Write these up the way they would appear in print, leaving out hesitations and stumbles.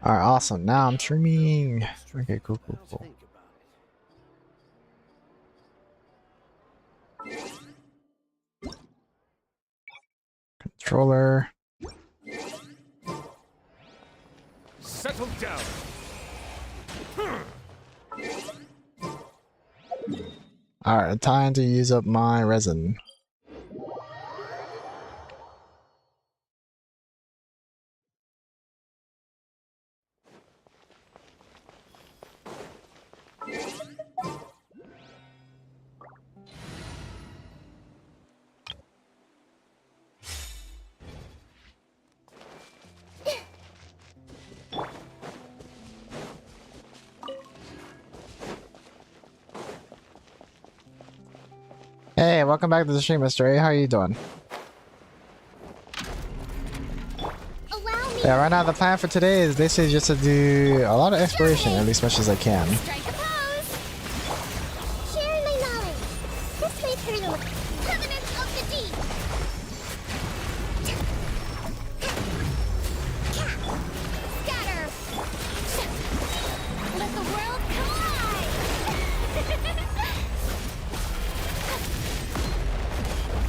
Alright, awesome. Now I'm streaming. Okay, cool. Controller. Settle down. Alright, time to use up my resin. Hey, welcome back to the stream, Mr. A. How are you doing? Yeah, right now the plan for today is basically just to do a lot of exploration, at least as much as I can. Strike a pose. Sharing my knowledge. This way turn the covenants of the deep. Scatter. Let the world collide.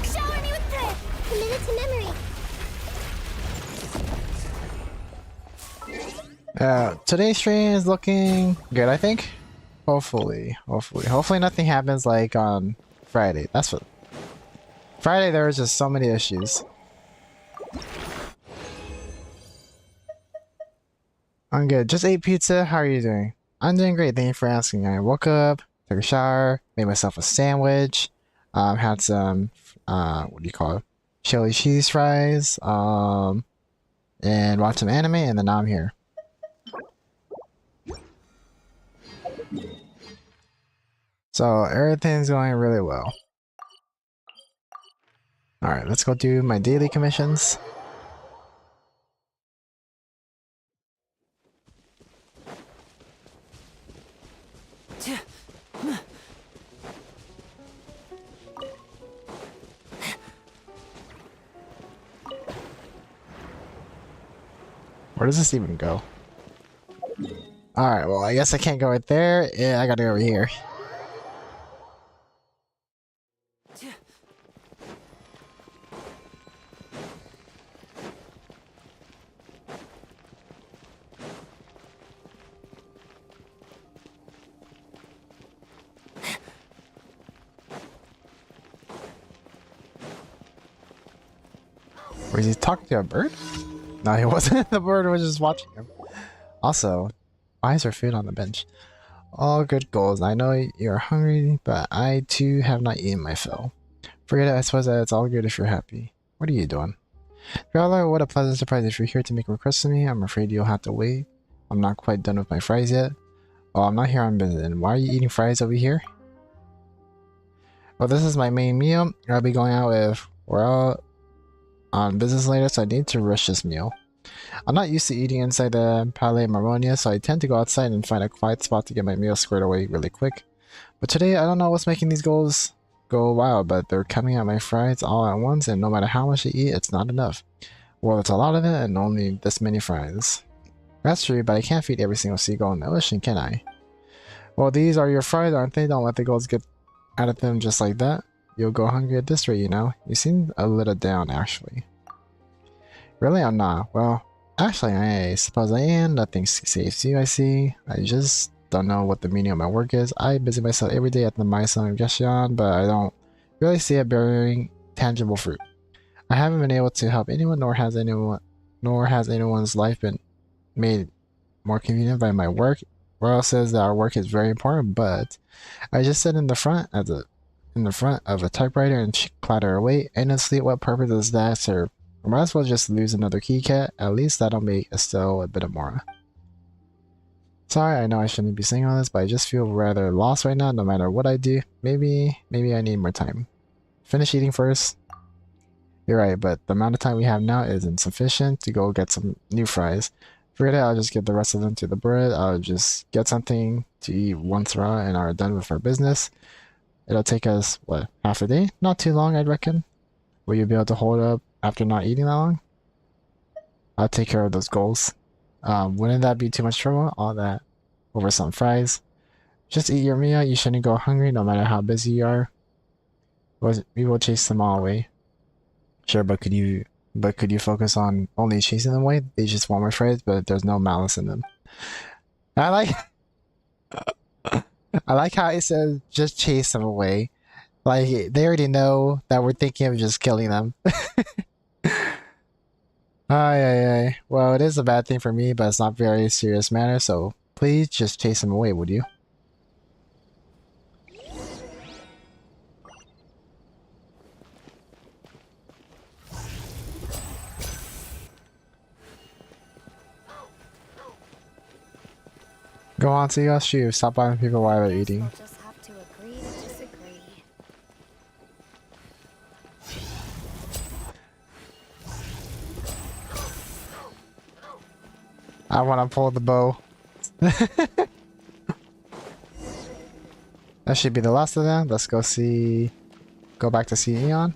Shower me with prayer. Commit it to memory. Today's stream is looking good, I think. Hopefully nothing happens like on Friday. That's what. Friday there was just so many issues. I'm good. Just ate pizza. How are you doing? I'm doing great. Thank you for asking. I woke up, took a shower, made myself a sandwich, had some what do you call it? Chili cheese fries, and watched some anime, and then now I'm here. So everything's going really well. Alright, let's go do my daily commissions. Where does this even go? Alright, well I guess I can't go right there. Yeah, I gotta go over here. Was he talking to a bird? No, he wasn't. The bird was just watching him. Also, why is there food on the bench? All good goals. I know you're hungry, but I too have not eaten my fill. Forget it, I suppose that it's all good if you're happy. What are you doing? Traveler, what a pleasant surprise. If you're here to make requests to me, I'm afraid you'll have to wait. I'm not quite done with my fries yet. Oh, I'm not here on business. And why are you eating fries over here? Well, this is my main meal. I'll be going out with... We're all on business later, so I need to rush this meal. I'm not used to eating inside the Palais Marmonia, so I tend to go outside and find a quiet spot to get my meal squared away really quick. But today, I don't know what's making these goals go wild, but they're coming at my fries all at once, and no matter how much I eat, it's not enough. Well, it's a lot of it, and only this many fries. That's true, but I can't feed every single seagull in the ocean, can I? Well, these are your fries, aren't they? Don't let the gulls get out of them just like that. You'll go hungry at this rate, you know. You seem a little down, actually. Really? I'm not. Well, actually, I suppose I am. Nothing saves you, I see. I just don't know what the meaning of my work is. I busy myself every day at the milestone of Genshin, but I don't really see it bearing tangible fruit. I haven't been able to help anyone, nor has anyone's life been made more convenient by my work. Royal says that our work is very important, but I just sit in the front of a typewriter and clatter away endlessly. What purpose does that serve? I might as well just lose another keycat. At least that'll make Estelle a bit of more. Sorry, I know I shouldn't be saying all this, but I just feel rather lost right now. No matter what I do, maybe I need more time. Finish eating first. You're right, but the amount of time we have now is insufficient to go get some new fries. Forget it, I'll just give the rest of them to the bird. I'll just get something to eat once raw and are done with our business. It'll take us, what, half a day? Not too long, I'd reckon. Will you be able to hold up after not eating that long? I'll take care of those goals. Wouldn't that be too much trouble? All that over some fries. Just eat your meal. You shouldn't go hungry no matter how busy you are. We will chase them all away. Sure, but could you focus on only chasing them away? They just want more fries, but there's no malice in them. I like I like how it says just chase them away. Like they already know that we're thinking of just killing them. Ay. Well, it is a bad thing for me, but it's not very serious matter, so please just chase them away, would you? Go on, see us shoot. Stop bothering people while they're eating. We'll just have to agree to disagree. I want to pull the bow. That should be the last of them. Let's go see. Go back to see Eon.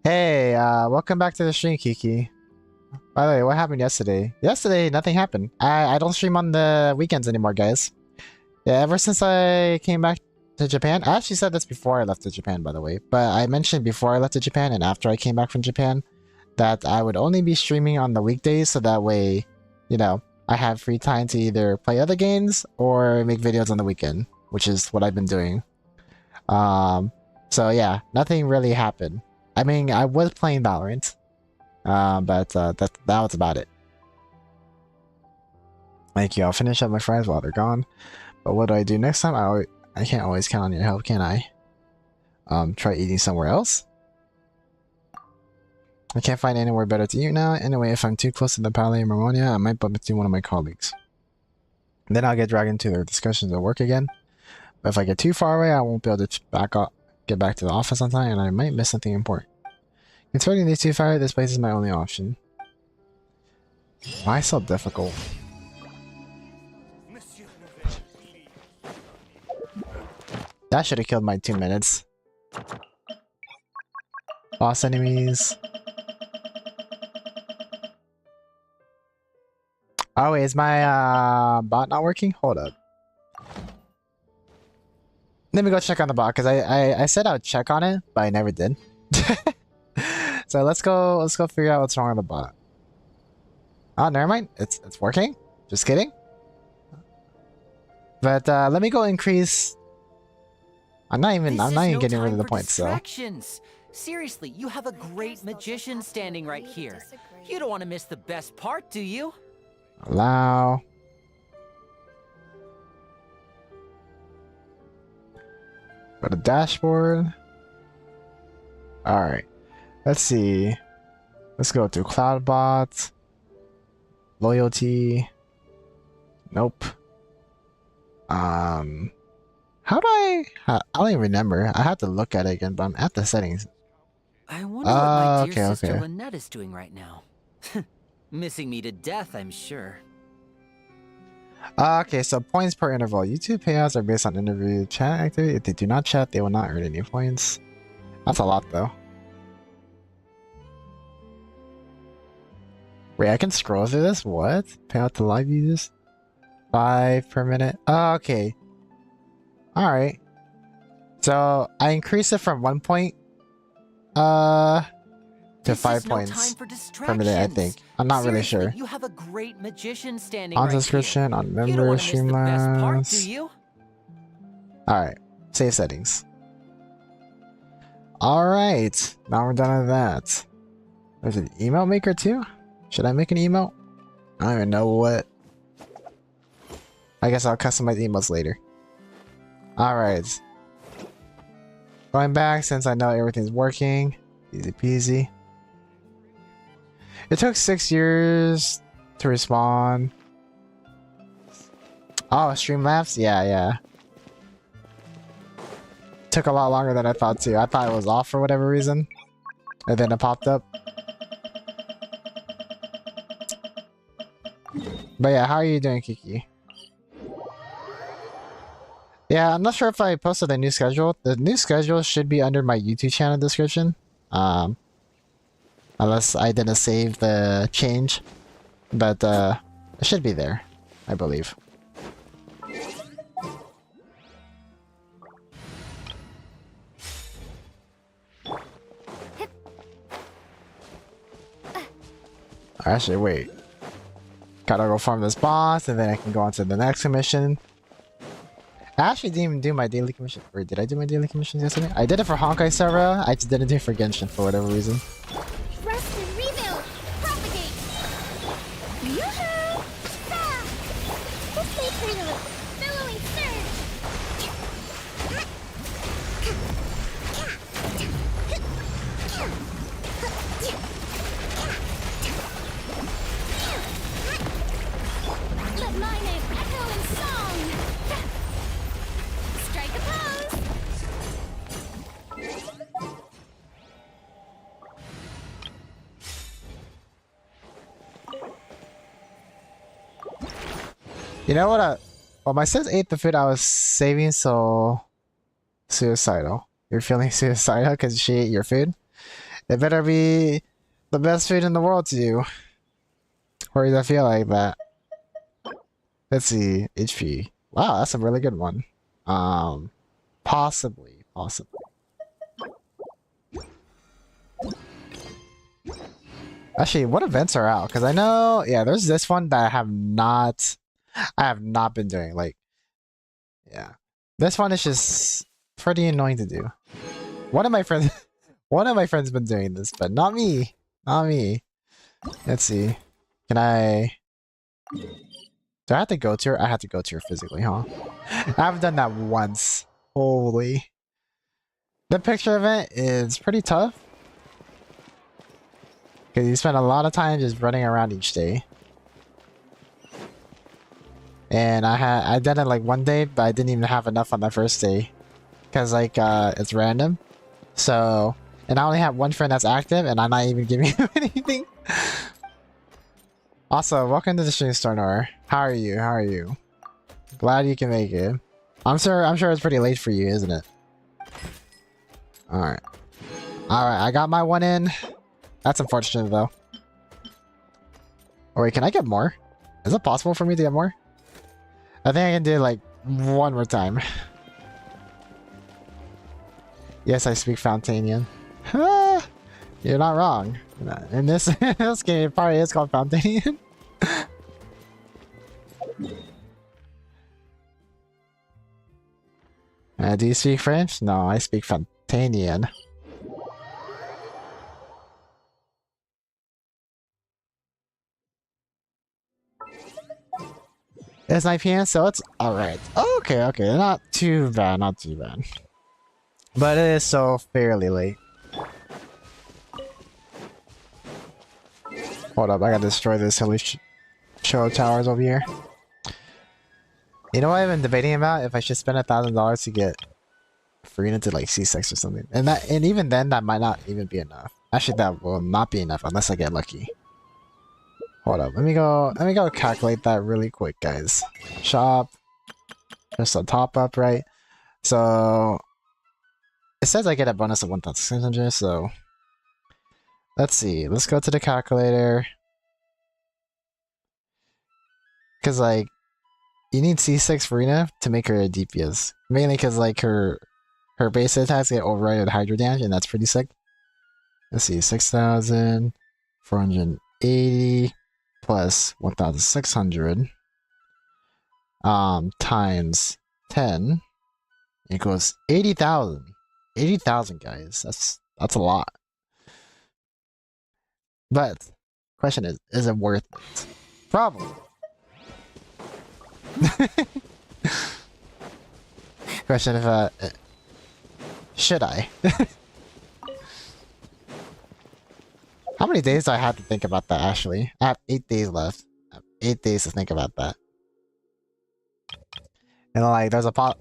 Hey, welcome back to the stream, Kiki. By the way, what happened yesterday? Yesterday, nothing happened. I don't stream on the weekends anymore, guys. Yeah, ever since I came back to Japan. I actually said this before I left to Japan, by the way. But I mentioned before I left to Japan and after I came back from Japan that I would only be streaming on the weekdays, so that way, you know, I have free time to either play other games or make videos on the weekend, which is what I've been doing. So yeah, nothing really happened. I mean, I was playing Valorant. But that was about it. Thank you. I'll finish up my fries while they're gone. But what do I do next time? I can't always count on your help, can I? Try eating somewhere else. I can't find anywhere better to eat now. Anyway, if I'm too close to the Palais Marmonia, I might bump into one of my colleagues. Then I'll get dragged into their discussions at work again. But if I get too far away, I won't be able to get back to the office on time, and I might miss something important. Considering these two fire, this place is my only option. Why so difficult? That should have killed my 2 minutes. Boss enemies. Oh wait, is my bot not working? Hold up. Let me go check on the bot, because I said I would check on it, but I never did. So let's go figure out what's wrong with the bot. Oh, never mind. It's working. Just kidding. But let me go increase. I'm not even getting rid of the points, so. Seriously, you have a great magician standing right here. You don't want to miss the best part, do you? Allow. Go to dashboard. Alright. Let's see. Let's go to Cloudbot. Loyalty. Nope. How do I don't even remember. I have to look at it again, but I'm at the settings. I wonder what my dear okay, sister okay. Lynette is doing right now. Missing me to death, I'm sure. Okay, so points per interval. YouTube payouts are based on interview chat activity. If they do not chat, they will not earn any points. That's a lot, though. Wait, I can scroll through this? What? Payout to live users? 5 per minute? Oh, okay. Alright. So, I increased it from 1 point to 5 points per minute, I think. I'm not really sure. You have a great magician standing On right subscription, here. on You don't member, want to miss the best part, Streamlabs. do you? Alright. Save settings. Alright. Now we're done with that. There's an email maker too? Should I make an email? I don't even know what. I guess I'll customize emails later. Alright. Going back since I know everything's working. Easy peasy. It took 6 years to respawn. Oh, Streamlabs? Yeah. Took a lot longer than I thought too. I thought it was off for whatever reason. And then it popped up. But yeah, how are you doing, Kiki? Yeah, I'm not sure if I posted the new schedule. The new schedule should be under my YouTube channel description. Unless I didn't save the change. But it should be there, I believe. Actually, wait. Gotta go farm this boss, and then I can go on to the next commission. I actually didn't even do my daily commission. Or did I do my daily commissions yesterday? I did it for Honkai server. I just didn't do it for Genshin for whatever reason. Rest and rebuild. Propagate. Yoo-hoo! Ah! This may turn a billowing surge. Let my name echo in song. Strike a pose. You know what? Well, my sis ate the food I was saving, so suicidal. You're feeling suicidal because she ate your food? It better be the best food in the world to you. Or does I feel like that? Let's see. HP. Wow, that's a really good one. Possibly. Actually, what events are out? Because I know, yeah, there's this one that I have not been doing. Like, yeah, this one is just pretty annoying to do. One of my friends been doing this, but not me. Let's see. Can I? Do I have to go to her? I have to go to her physically, huh? I haven't done that once. Holy. The picture event is pretty tough. Because you spend a lot of time just running around each day. And I did it like one day, but I didn't even have enough on the first day. Because like it's random. So, and I only have one friend that's active and I'm not even giving him anything. Also, welcome to the stream, Stornor. How are you? Glad you can make it. I'm sure it's pretty late for you, isn't it? Alright, I got my one in. That's unfortunate though. Oh wait, can I get more? Is it possible for me to get more? I think I can do it like one more time. Yes, I speak Fountanian. You're not wrong. In this game, it probably is called Fountanian. Do you speak French? No, I speak Fountanian. It's 9 PM, so it's alright. Okay, not too bad. But it is so fairly late. Hold up, I gotta destroy this hilly show towers over here. You know what I've been debating about? If I should spend $1,000 to get free into like C6 or something. And even then, that might not even be enough. Actually, that will not be enough unless I get lucky. Hold up, let me go calculate that really quick, guys. Shop. Just a top up, right? So it says I get a bonus of 1,600, so let's see. Let's go to the calculator. Cause like you need C6 for Rena to make her a DPS. Mainly cause like her base attacks get override with Hydro damage, and that's pretty sick. Let's see, 6,480 plus 1,600 times 10 equals 80,000. 80,000, guys. That's a lot. But question is it worth it? Probably. Question if should I? How many days do I have to think about that, actually? I have 8 days left. I have 8 days to think about that. And like, there's a pot.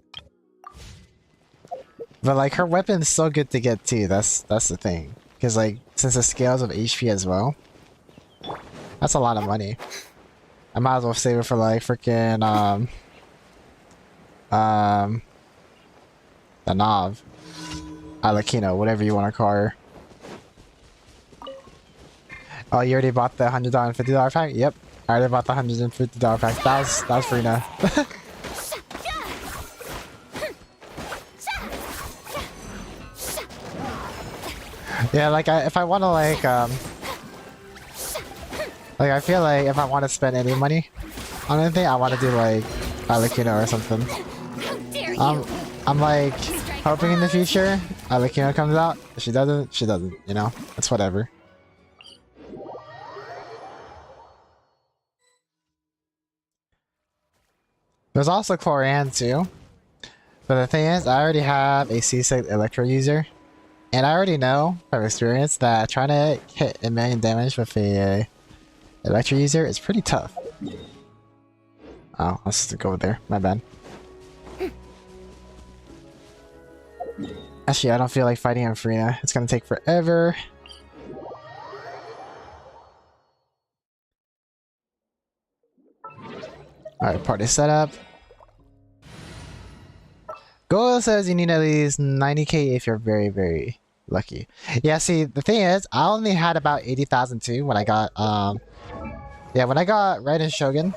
But like, her weapon's so good to get too. That's the thing. Because like, since it scales of HP as well, that's a lot of money. I might as well save it for like freaking the Nav, Alakino, whatever you want to call her. Oh, you already bought the $100 and $50 pack? Yep. I already bought the $150 pack. That was free now. Yeah, like if I want to like I feel like if I want to spend any money on anything, I want to do like Arukubox or something. I'm like hoping in the future Arukubox comes out. If she doesn't, she doesn't. You know, it's whatever. There's also Corian too. But the thing is, I already have a C6 Electro user. And I already know from experience that trying to hit a million damage with a Electro user is pretty tough. Oh, let's go over there. My bad. Actually, I don't feel like fighting Amfrina. It's gonna take forever. Alright, party setup. Goal says you need at least 90k if you're very, very lucky. Yeah, see, the thing is, I only had about 80,000 too when I got, yeah, when I got Raiden Shogun.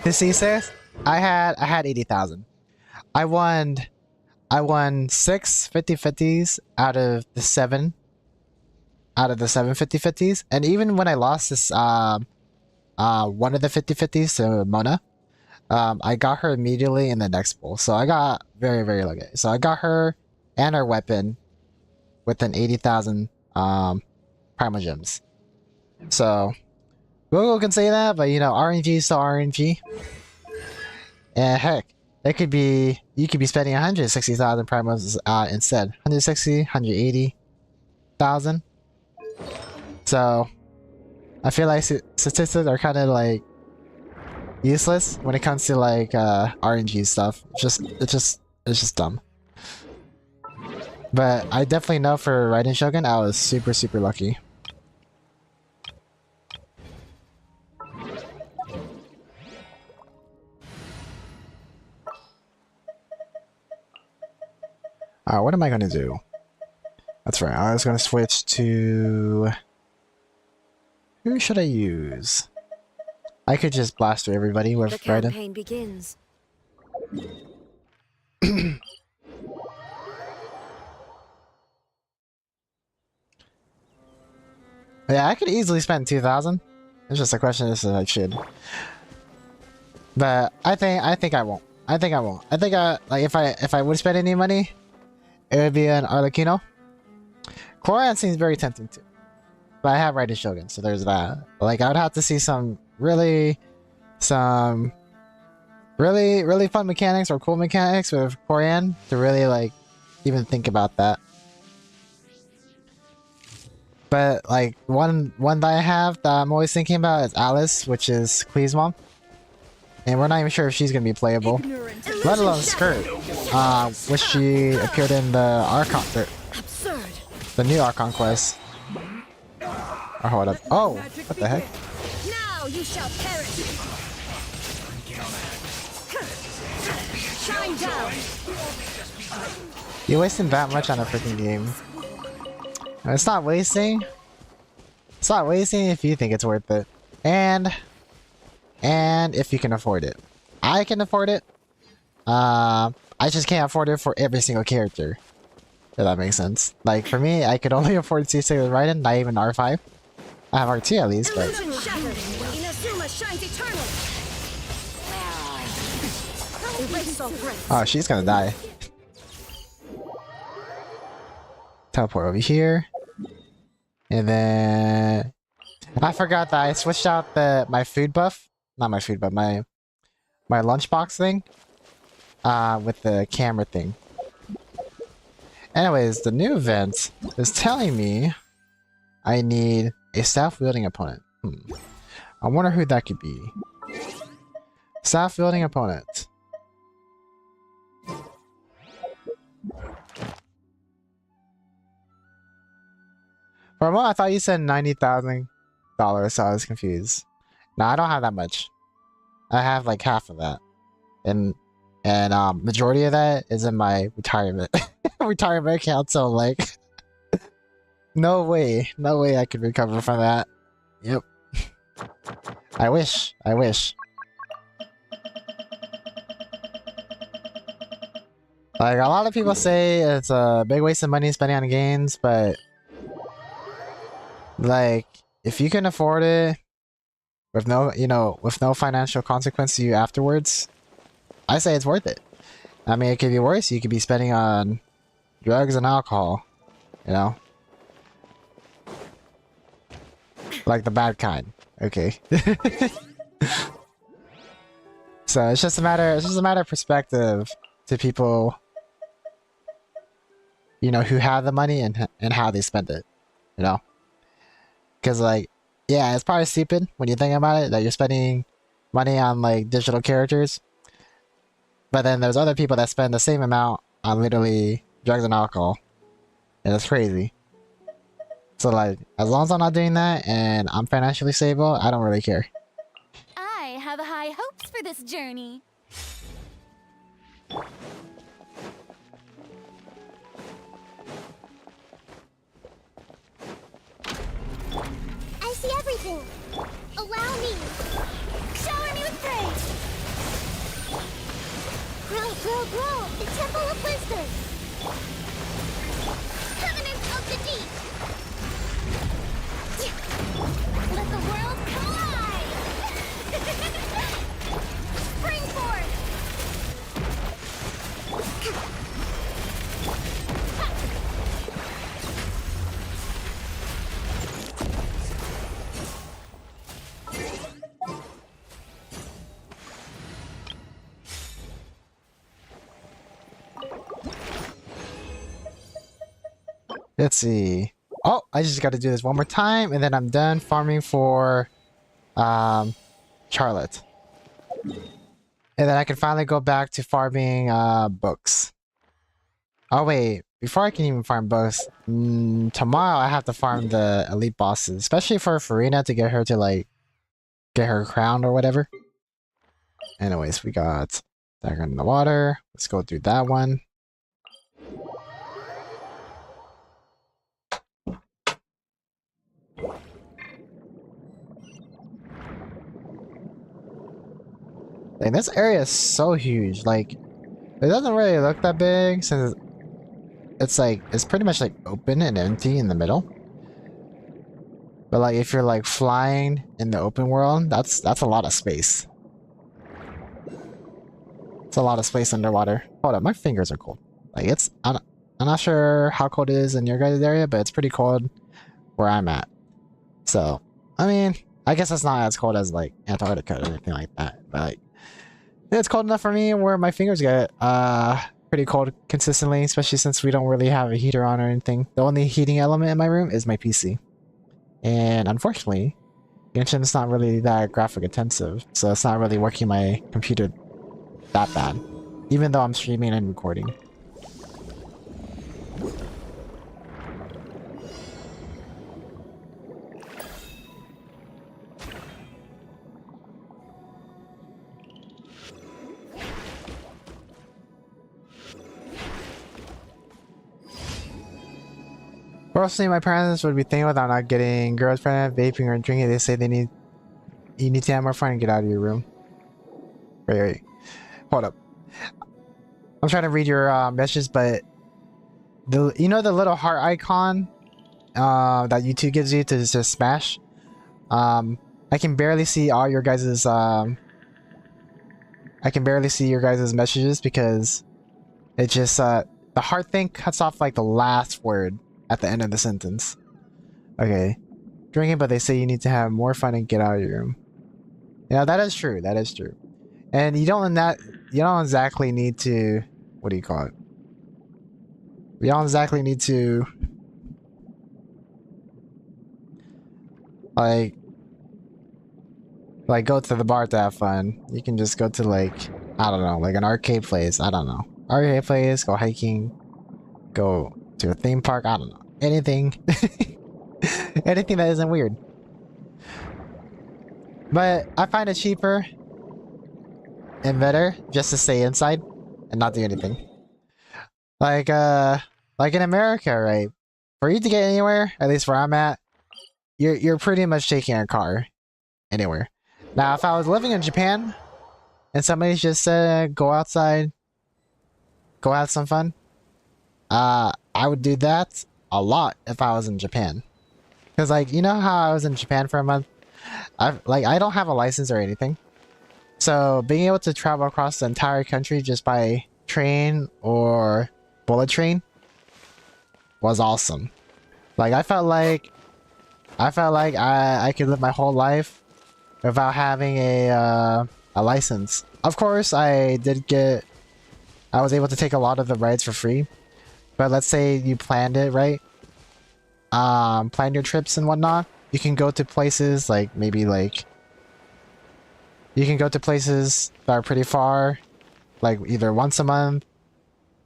To C6, I had 80,000. I won 6 50-50s out of the 7 50-50s, and even when I lost this one of the 50-50s to Mona, I got her immediately in the next bowl, so I got very, very lucky. So I got her and her weapon within 80,000 primal gems. So Google can say that, but you know, RNG is still RNG. And heck, it could be, you could be spending 160,000 primals instead. 160, 180,000. So I feel like statistics are kind of like useless when it comes to like RNG stuff. It's just dumb. But I definitely know for Raiden Shogun, I was super, super lucky. What am I gonna do? That's right, I was gonna switch to... Who should I use? I could just blast through everybody with Raiden. The campaign begins. Yeah, I could easily spend 2,000. It's just a question if I should. But I think I won't. I think like if I would spend any money, it would be an Arlecchino. Corian seems very tempting too. But I have Raiden Shogun, so there's that. Like I would have to see some really fun mechanics or cool mechanics with Corian to really like even think about that. But like one that I have that I'm always thinking about is Alice, which is Klee's mom. And we're not even sure if she's gonna be playable. Let alone Skirt. Which she appeared in the Archon, the new Archon quest. Oh, hold up. Oh, what the heck? Now you shall perish. Shine down. You're wasting that much on a freaking game. It's not wasting. It's not wasting if you think it's worth it. And if you can afford it. I can afford it. I just can't afford it for every single character. If that makes sense. Like for me, I could only afford C6 with Raiden, not even R5. I have R2 at least, but oh, she's gonna die. Teleport over here. And then I forgot that I switched out my food buff. Not my food buff, my lunchbox thing. With the camera thing. Anyways, the new event is telling me I need a staff-wielding opponent. I wonder who that could be. Staff-wielding opponent. For a moment, I thought you said $90,000, so I was confused. No, I don't have that much. I have like half of that, and majority of that is in my retirement retirement account. So like, No way. No way I could recover from that. Yep. I wish. I wish. Like, a lot of people say it's a big waste of money spending on games, but... like, if you can afford it, with no, you know, with no financial consequence to you afterwards, I say it's worth it. I mean, it could be worse. You could be spending on drugs and alcohol, you know? Like the bad kind. Okay. So it's just a matter of perspective to people, you know, who have the money and how they spend it, you know? Because, like, yeah, it's probably stupid when you think about it, that you're spending money on, like, digital characters. But then there's other people that spend the same amount on literally drugs and alcohol. And it's crazy. So, like, as long as I'm not doing that and I'm financially stable, I don't really care. I have high hopes for this journey. I see everything. Allow me. Shower me with praise. Grow, grow, grow. The Temple of Wisdom. Covenant of the Deep. Let the world collide. Spring forth. Let's see. Oh, I just got to do this one more time, and then I'm done farming for Charlotte. And then I can finally go back to farming books. Oh wait, before I can even farm books, tomorrow I have to farm the elite bosses, especially for Farina to get her to, like, get her crowned or whatever. Anyways, we got Dagger in the Water. Let's go through that one. Like, this area is so huge. Like, it doesn't really look that big since it's like, it's pretty much like open and empty in the middle. But like, if you're like flying in the open world, that's a lot of space. It's a lot of space underwater. Hold up, my fingers are cold. Like, it's, I'm not sure how cold it is in your guys' area, but it's pretty cold where I'm at. So, I mean, I guess it's not as cold as like Antarctica or anything like that, but like, it's cold enough for me where my fingers get pretty cold consistently, especially since we don't really have a heater on or anything. The only heating element in my room is my PC. And unfortunately, Genshin is not really that graphic intensive, so it's not really working my computer that bad, even though I'm streaming and recording. Personally, my parents would be thinking about not getting girls pregnant, vaping, or drinking. They say you need to have more fun and get out of your room. Wait. Hold up. I'm trying to read your messages, but you know the little heart icon that YouTube gives you to just smash? I can barely see all your guys's I can barely see your guys's messages because it just the heart thing cuts off like the last word at the end of the sentence. Okay. Drinking, but they say you need to have more fun and get out of your room. Yeah, that is true. That is true. And you don't exactly need to, what do you call it? You don't exactly need to like go to the bar to have fun. You can just go to, like, I don't know, like an arcade place. I don't know. Arcade place, go hiking, go to a theme park. I don't know. Anything. Anything that isn't weird. But I find it cheaper and better just to stay inside and not do anything. Like in America, right? for you to get anywhere, at least where I'm at, you're pretty much taking a car anywhere. Now, if I was living in Japan and somebody just said go outside, go have some fun, I would do that a lot if I was in Japan. Cause like, you know how I was in Japan for a month? I don't have a license or anything. So being able to travel across the entire country just by train or bullet train was awesome. Like I felt like I could live my whole life without having a license. Of course, I was able to take a lot of the rides for free. But let's say you planned it, right? Plan your trips and whatnot. You can go to places like maybe like you can go to places that are pretty far, like either once a month,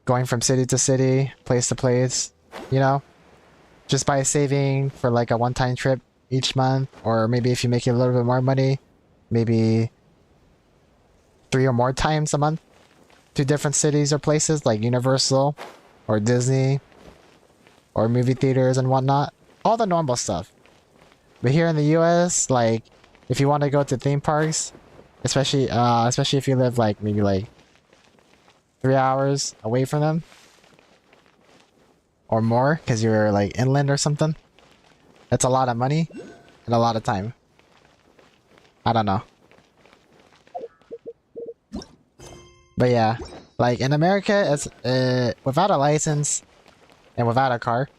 going from city to city, place to place, you know? Just by saving for like a one-time trip each month, or maybe if you make a little bit more money, maybe 3 or more times a month to different cities or places like Universal or Disney or movie theaters and whatnot. All the normal stuff. But here in the US, like if you want to go to theme parks, especially if you live like maybe like 3 hours away from them or more because you're like inland or something, that's a lot of money and a lot of time. I don't know. But yeah, like in America, it's without a license and without a car,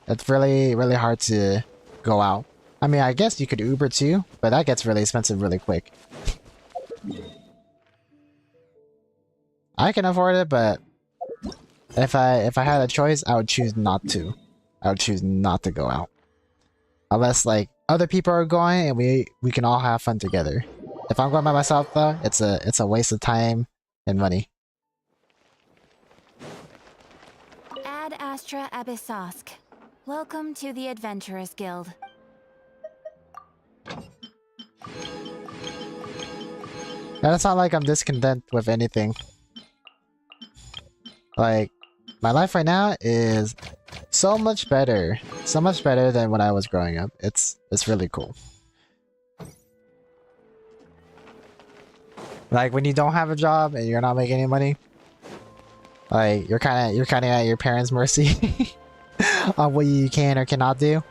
it's really hard to go out. I mean, I guess you could Uber too, but that gets really expensive really quick. I can afford it, but if I had a choice, I would choose not to. I would choose not to go out. Unless like other people are going and we can all have fun together. If I'm going by myself though, it's a waste of time and money. Ad Astra Abyssosk. Welcome to the Adventurers Guild. And it's not like I'm discontent with anything. Like, my life right now is so much better. So much better than when I was growing up. It's really cool. Like, when you don't have a job and you're not making any money, like, you're kinda at your parents' mercy on what you can or cannot do.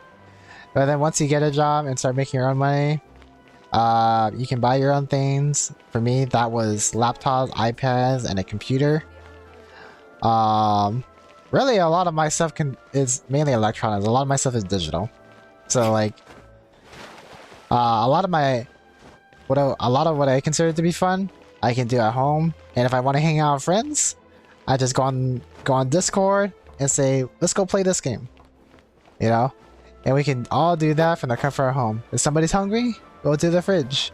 But then once you get a job and start making your own money, you can buy your own things. For me, that was laptops, iPads, and a computer. Really, a lot of my stuff is mainly electronics. A lot of my stuff is digital. So like, a lot of what I consider to be fun, I can do at home. And if I want to hang out with friends, I just go on Discord and say, let's go play this game. You know, and we can all do that from the comfort of home. If somebody's hungry, go to the fridge,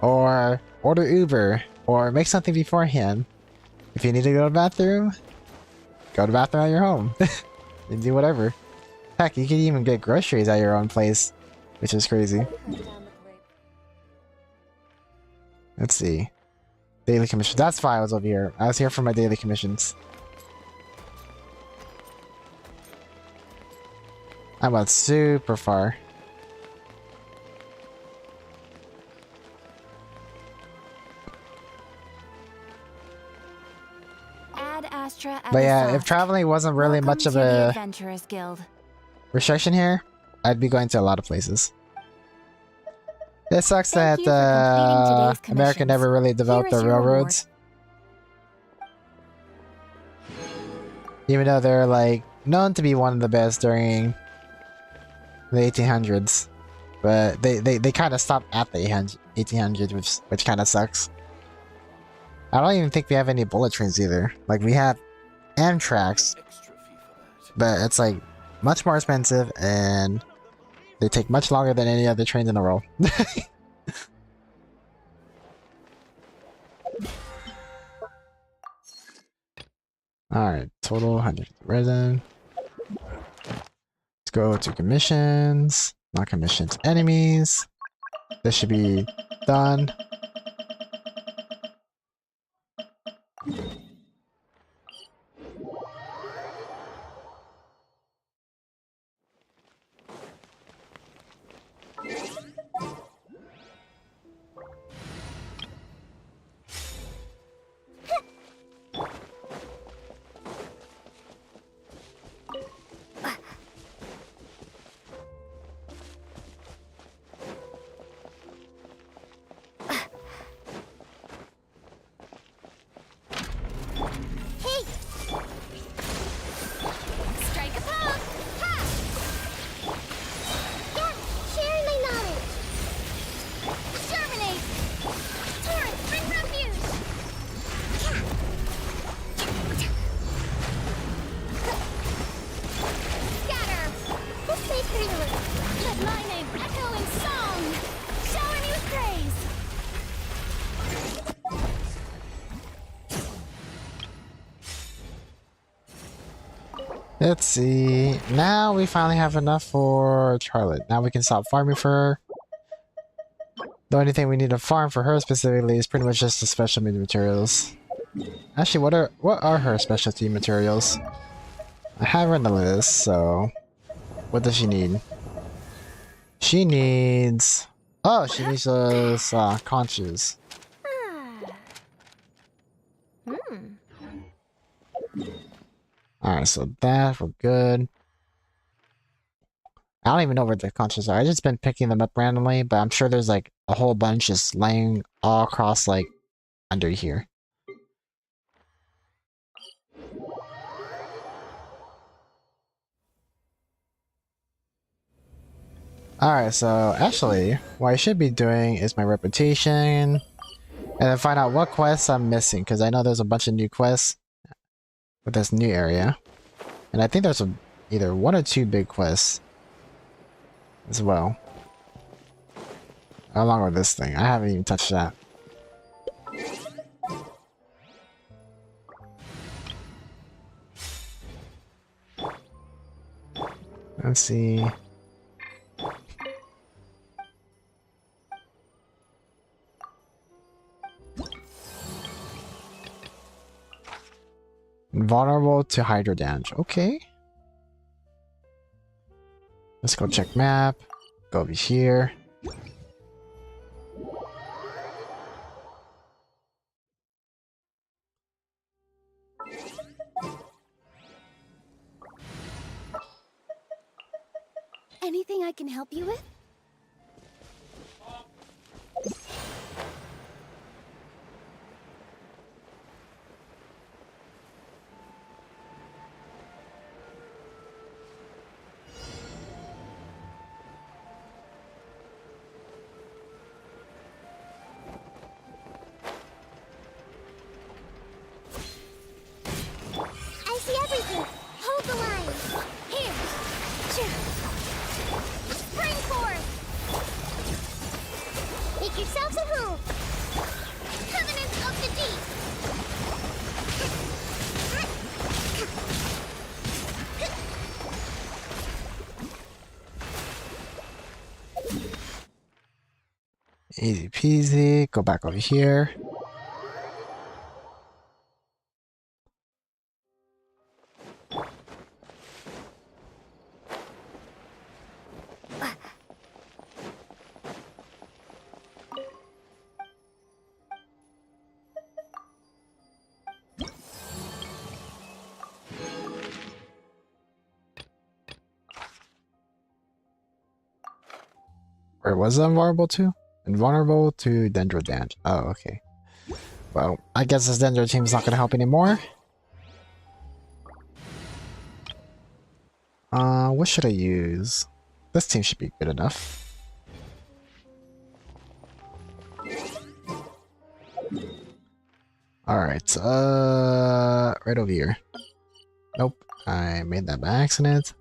or order Uber, or make something beforehand. If you need to go to the bathroom, go to the bathroom at your home. And do whatever. Heck, you can even get groceries at your own place, which is crazy. Let's see. Daily commission. That's why I was over here. I was here for my daily commissions. I went super far. But yeah, if traveling wasn't really much of a restriction here, I'd be going to a lot of places. It sucks that America never really developed the railroads. Even though they're like known to be one of the best during the 1800s. But they kind of stopped at the 1800s, which kind of sucks. I don't even think we have any bullet trains either. Like, we have Amtraks, but it's like much more expensive and they take much longer than any other trains in the world. Alright, total 100 resin. Let's go to commissions. Not commissions, enemies. This should be done. Let's see. Now we finally have enough for Charlotte. Now we can stop farming for her. The only thing we need to farm for her specifically is pretty much just the specialty materials. Actually, what are her specialty materials? I have her on the list, so what does she need? She needs... Oh, she needs those conches. Alright, so that, we're good. I don't even know where the conches are. I just been picking them up randomly, but I'm sure there's like a whole bunch just laying all across like under here. Alright, so actually, what I should be doing is my reputation, and then find out what quests I'm missing, because I know there's a bunch of new quests with this new area. And I think there's either 1 or 2 big quests as well. Along with this thing. I haven't even touched that. Let's see. Vulnerable to hydro damage. Okay. Let's go check map. Go over here. Anything I can help you with? I see everything. Hold the line. Here. Spring forth. Make yourselves at home. Covenants of the deep. Easy peasy. Go back over here. Or was it invulnerable to? Invulnerable to Dendro damage. Oh, okay. Well, I guess this Dendro team's not gonna help anymore. What should I use? This team should be good enough. Alright, right over here. Nope, I made that by accident.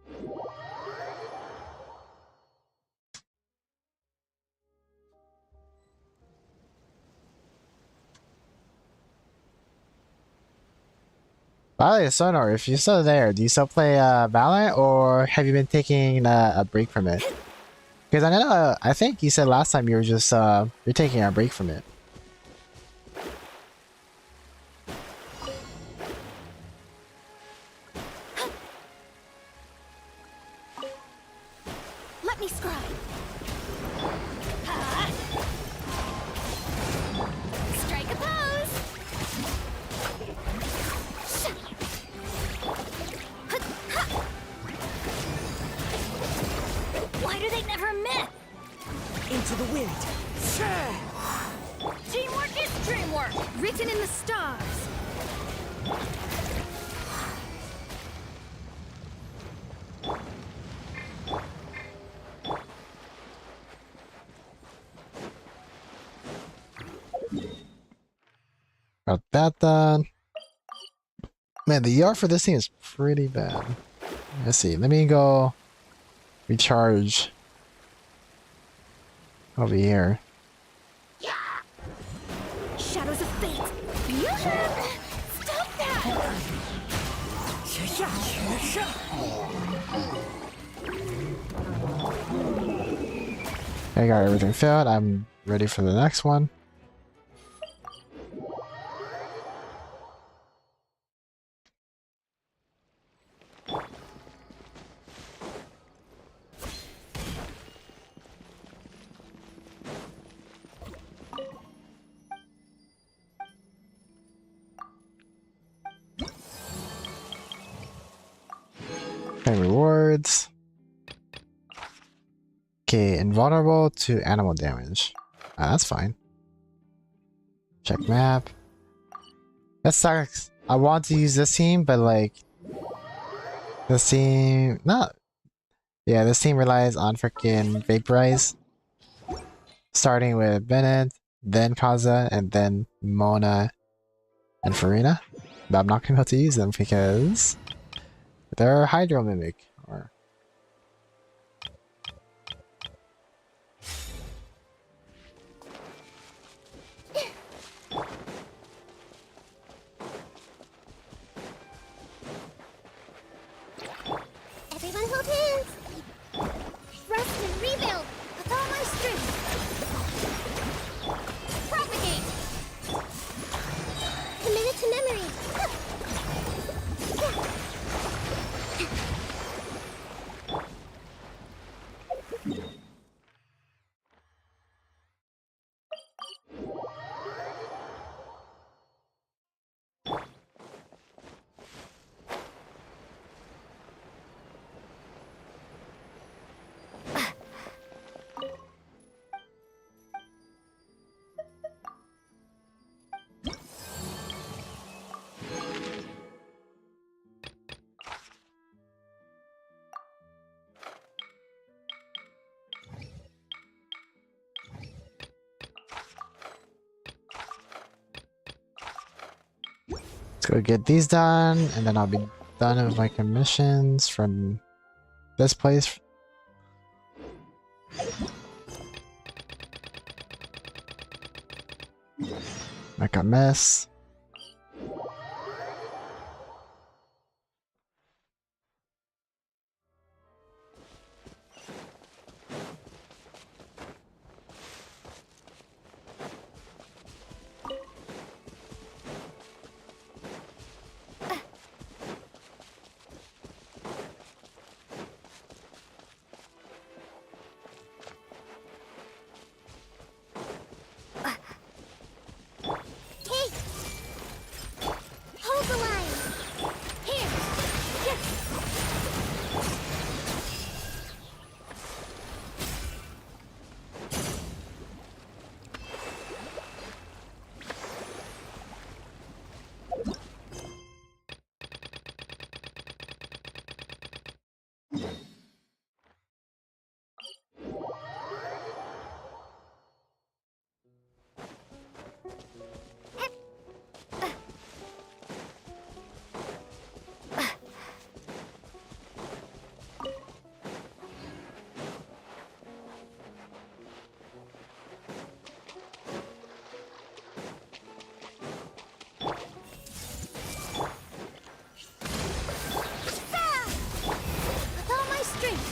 By the way, Sonor, if you're still there, do you still play Valorant, or have you been taking a break from it? Because I know, I think you said last time you were just you're taking a break from it. Let me scribe. Strike a pose. Why do they never miss? Into the wind. Teamwork is dreamwork, written in the stars. Got that done. Man, the ER for this thing is pretty bad. Let's see. Let me go recharge over here. Shadows of fate. Stop that! I got everything filled. I'm ready for the next one. Okay, rewards. Okay, invulnerable to animal damage. Ah, that's fine. Check map. That sucks. I want to use this team, but like this team, yeah, this team relies on freaking Vaporize. Starting with Bennett, then Kaza, and then Mona and Farina. But I'm not gonna be able to use them because they're Hydro Mimic. Or Everyone hold hands. Rest and rebuild with all my strength. Propagate. Committed to memory. let's go get these done, and then I'll be done with my commissions from this place. Make a mess. Hey! Hold the line! Here! With all my strength!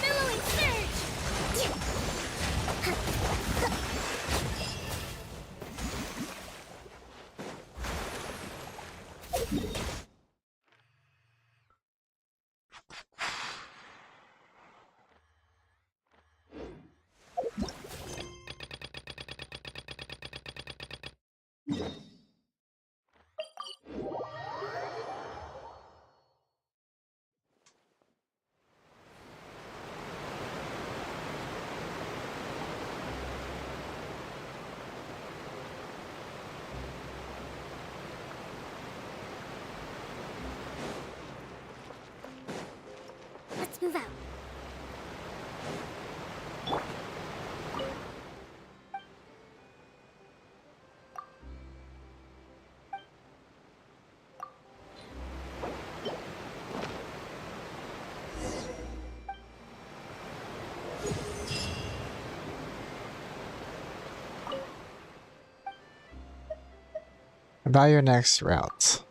Billowing surge! Let's move out. About your next route.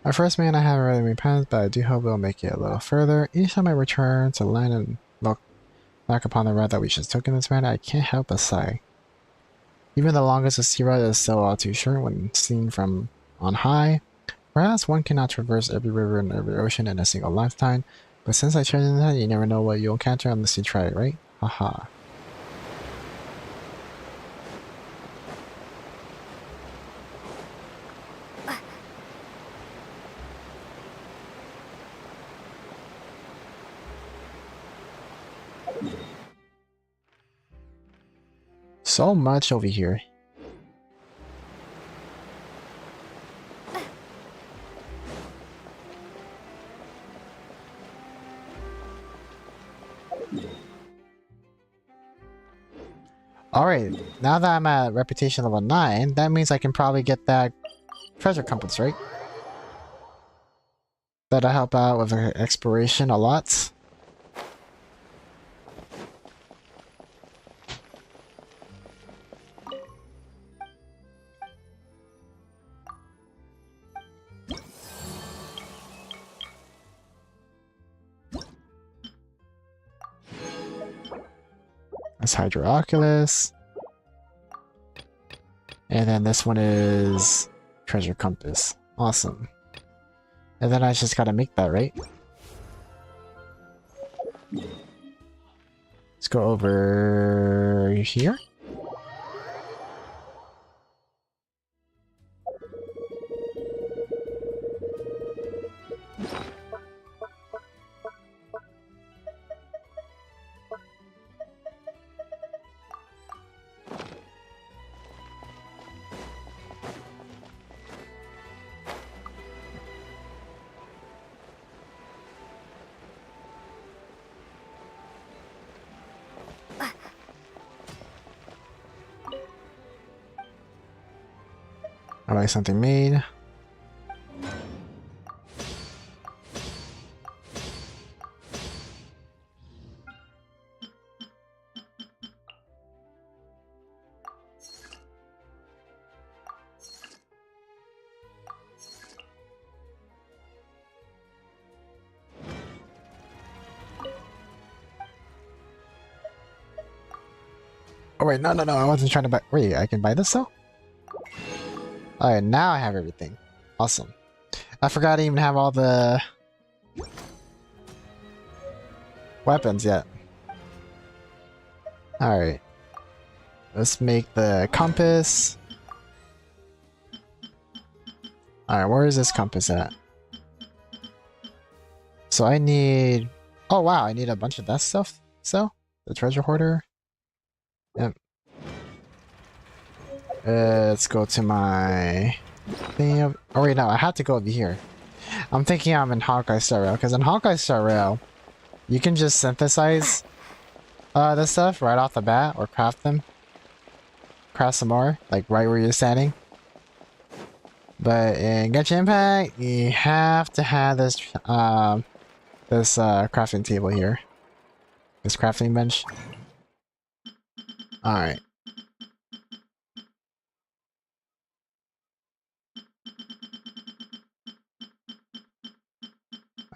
My first man I haven't really made plans, but I do hope we'll make it a little further. Each time I return to land and look back upon the route that we just took in this manner, I can't help but sigh. Even the longest sea route is still all too short when seen from on high. Perhaps one cannot traverse every river and every ocean in a single lifetime, but since I chose that, you never know what you'll encounter unless you try it, right? Haha. So much over here. Alright, now that I'm at reputation level 9, that means I can probably get that treasure compass, right? That'll help out with exploration a lot. That's Hydro-Oculus. And then this one is Treasure Compass. Awesome. And then I just gotta make that, right? Let's go over here. I like something made. Oh wait, no, I wasn't trying to buy. Wait, I can buy this though? Alright, now I have everything. Awesome. I forgot to even have all the weapons yet. Alright. Let's make the compass. Alright, where is this compass at? So I need... Oh wow, I need a bunch of that stuff. So, the treasure hoarder. Yep. Let's go to my thing. Oh wait, no, I have to go over here. I'm thinking I'm in Hawkeye Star Rail, because in Hawkeye Star Rail, you can just synthesize this stuff right off the bat, or craft them. Craft some more, like right where you're standing. But in Genshin Impact, you have to have this crafting table here. This crafting bench. Alright.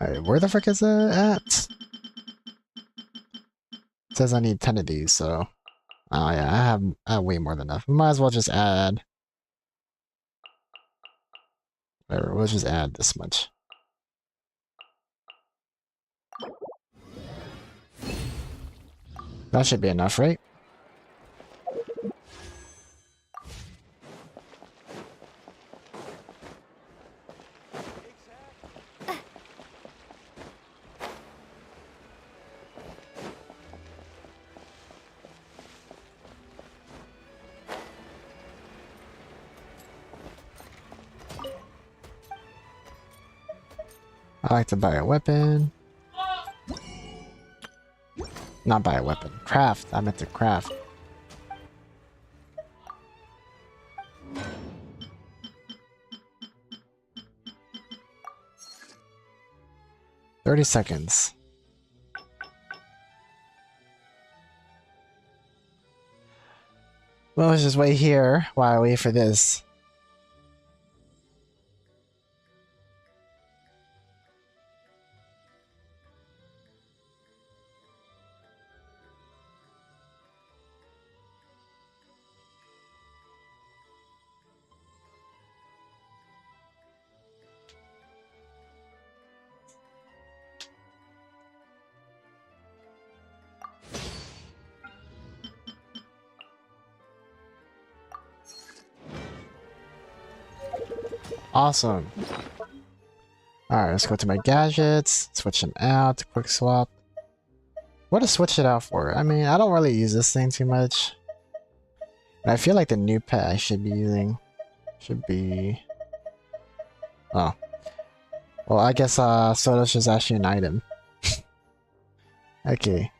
Alright, where the frick is it at? It says I need 10 of these, so... Oh yeah, I have way more than enough. We might as well just add... Whatever, we'll just add this much. That should be enough, right? I like to buy a weapon. Not buy a weapon. Craft. I meant to craft. $30 seconds. Well, let's just wait here while I wait for this. Awesome. Alright, let's go to my gadgets. Switch them out to quick swap. What to switch it out for? I mean, I don't really use this thing too much. And I feel like the new pet I should be using should be... Oh. Well, I guess Sodos is actually an item. Okay.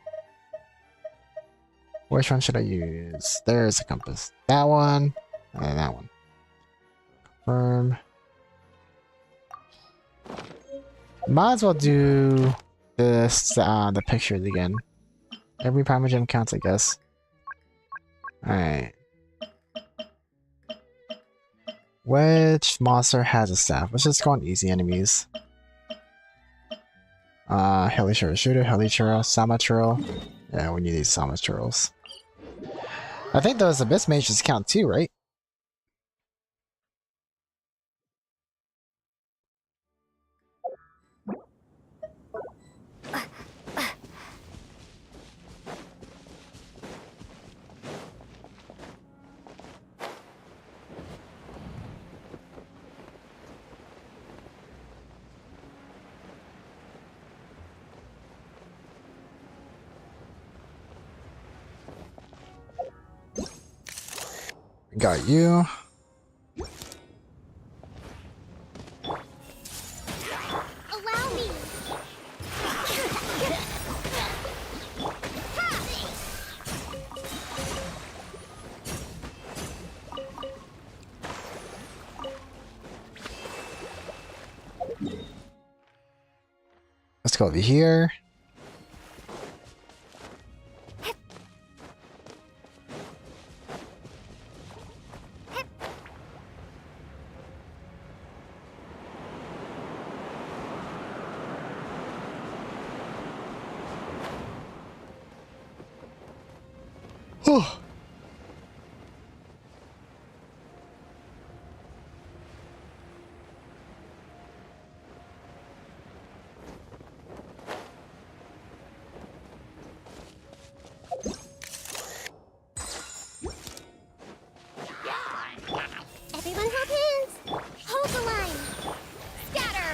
Which one should I use? There's a compass. That one, and then that one. Confirm. Might as well do this, the pictures again. Every Primogen counts, I guess. Alright. Which monster has a staff? Let's just go on easy enemies. Helichurl Shooter, Helichurl, Samachurl. Yeah, we need these Samachurls. I think those Abyss Mages count too, right? Got you. Allow me. Let's go over here. Oh. Everyone hold hands. Hold the line. Scatter.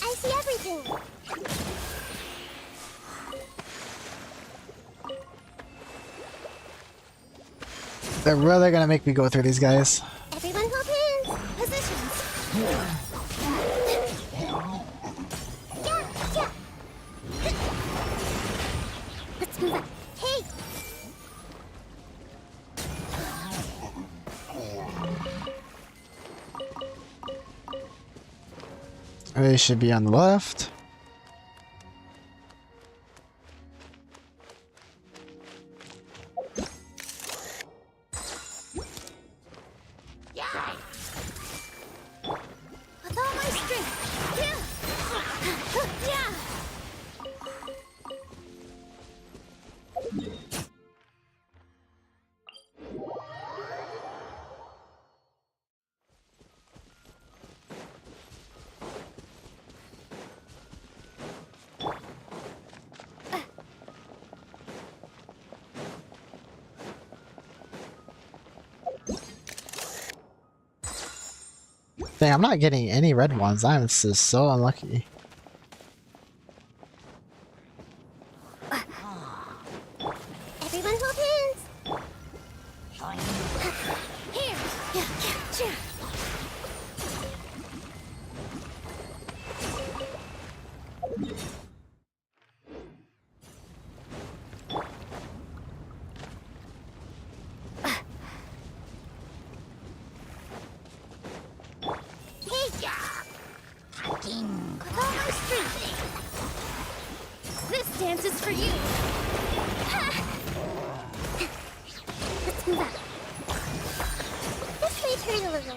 I see everything. They're really gonna make me go through these guys. Everyone hold hands. Positions. Yeah, yeah. Let's move up. Hey. They should be on the left. With all my strength. Yeah. Yeah. Dang, I'm not getting any red ones. I'm just so unlucky. Everyone hold hands. Here. Yeah, yeah. With all my strength. This dance is for you. Let's move up. This may turn a little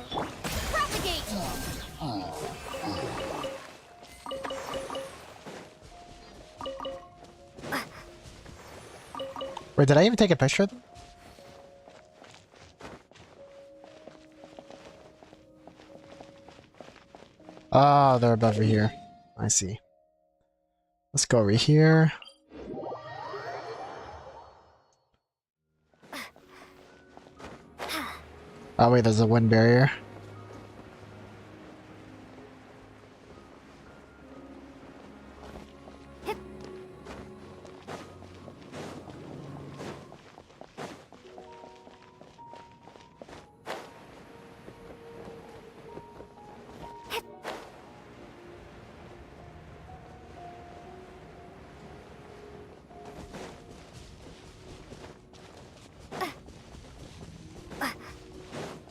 Wait, did I even take a picture of them? Oh, they're above here. I see. Let's go over here. Oh wait, there's a wind barrier.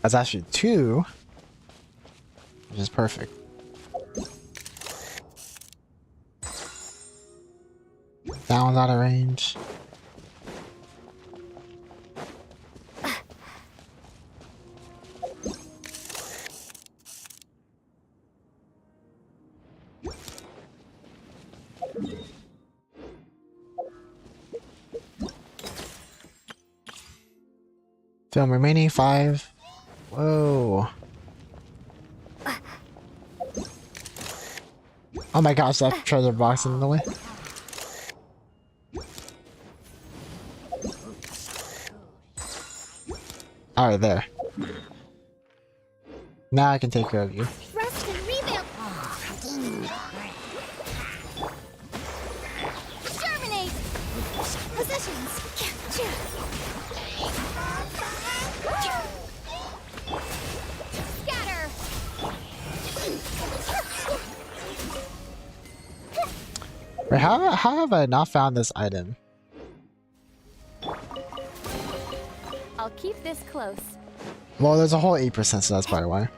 That's actually 2, which is perfect. That one's out of range. Film remaining 5. Whoa. Oh my gosh, that treasure box in the way. Alright, there. Now I can take care of you. Rest and revamp. Terminate. Possessions. Scatter. Wait, how have I not found this item? I'll keep this close. Well, there's a whole 8%, so that's probably why.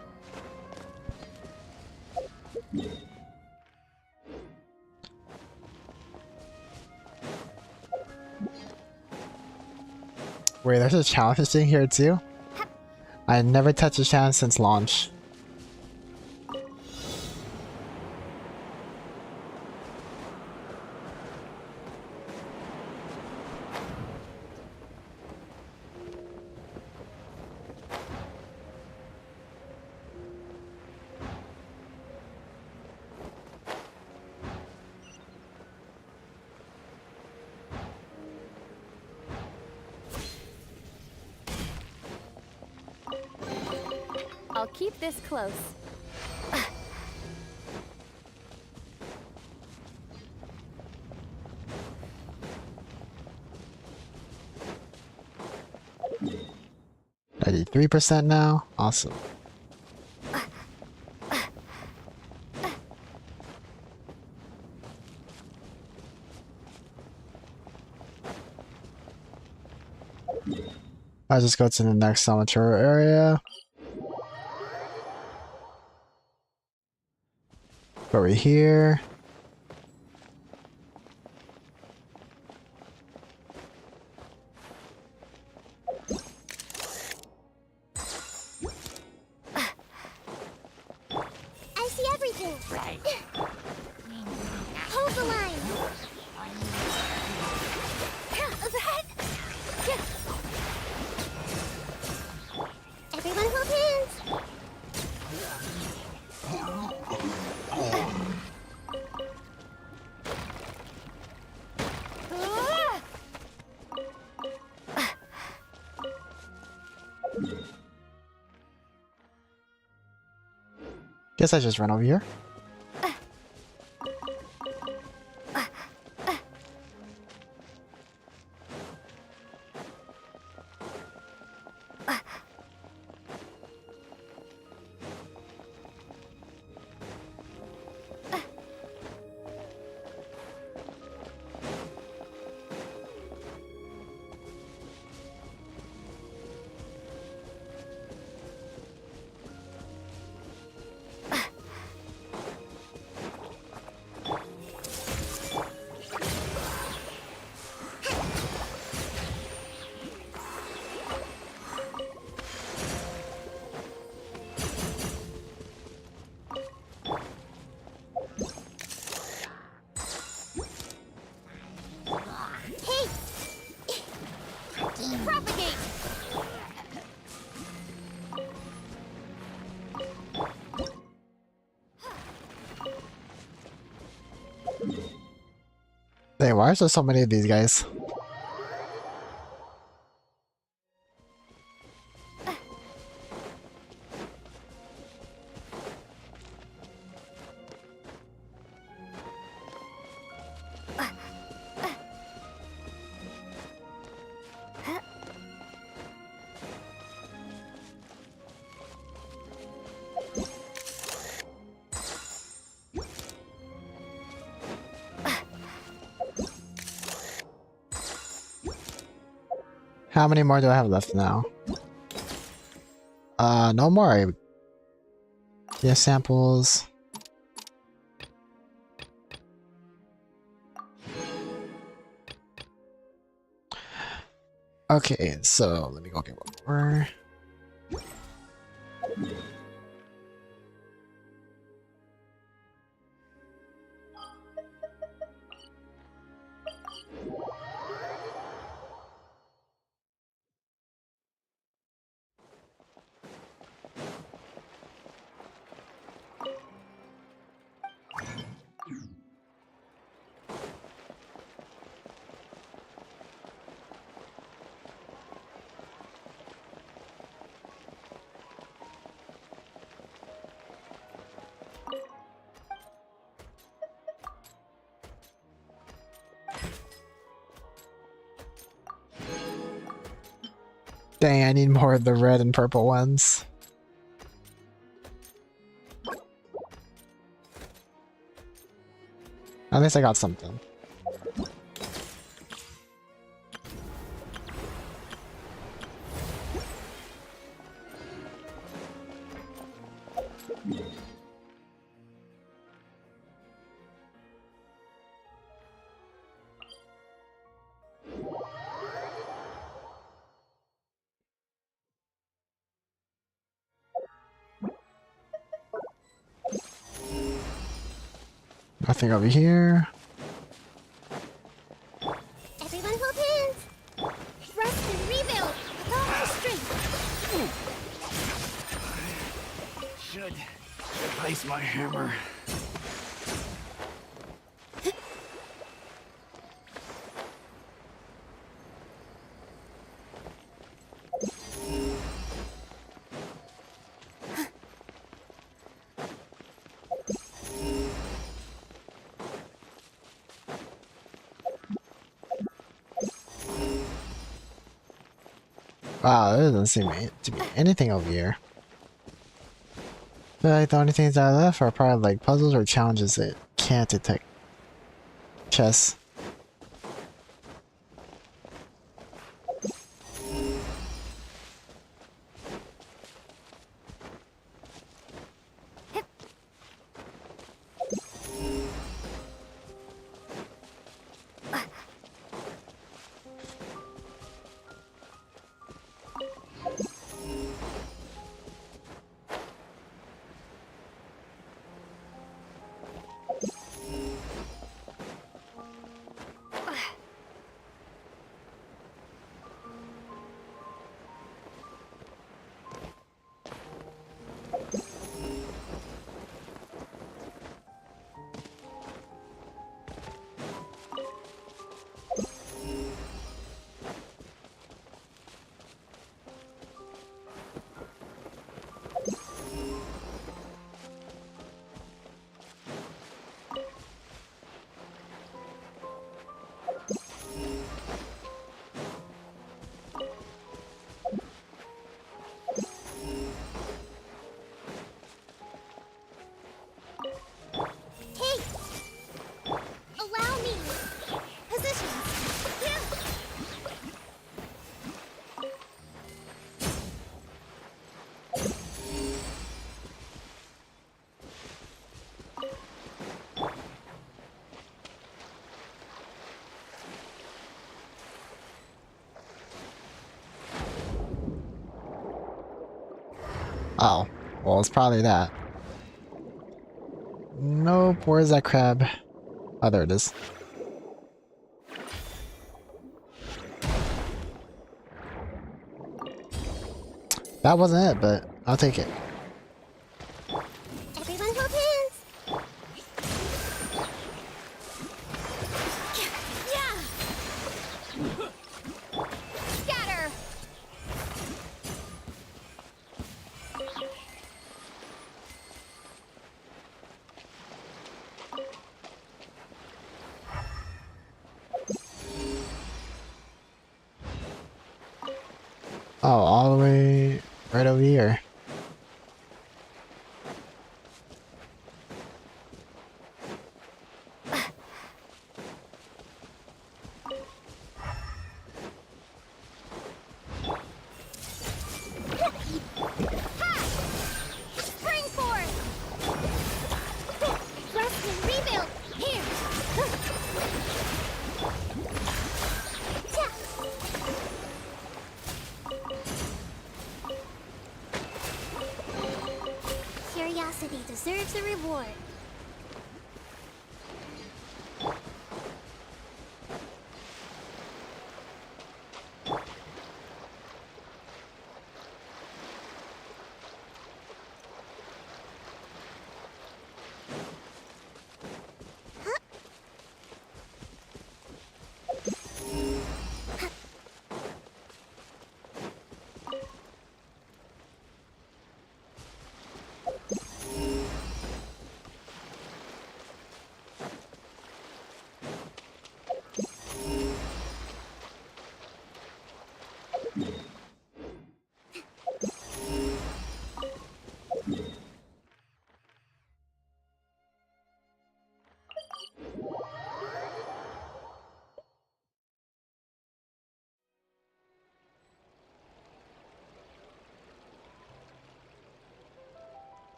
Wait, there's a challenge thing here too? I never touched a challenge since launch. I'll keep this close. 93% now. Awesome. I'll just go to the next cemetery area. Over here. I see everything. Hold the line. Everyone hold hands. Guess I just run over here. Hey, why is there so many of these guys? How many more do I have left now? No more. Yeah, samples. Okay, so let me go get one more. Dang, I need more of the red and purple ones. At least I got something. Nothing over here. Everyone hold hands. Rest and rebuild with all your strength. Should replace my hammer. Wow, there doesn't seem to be anything over here. I feel like the only things that are left are probably like puzzles or challenges that can't detect. Chess. Hey! Allow me! Positions! Oh, well, it's probably that. Nope, where's that crab? Oh, there it is. That wasn't it, but I'll take it. Everyone hold hands! Oh, all the way right over here. Spring forth! Rest and rebuild! Here! Curiosity deserves a reward.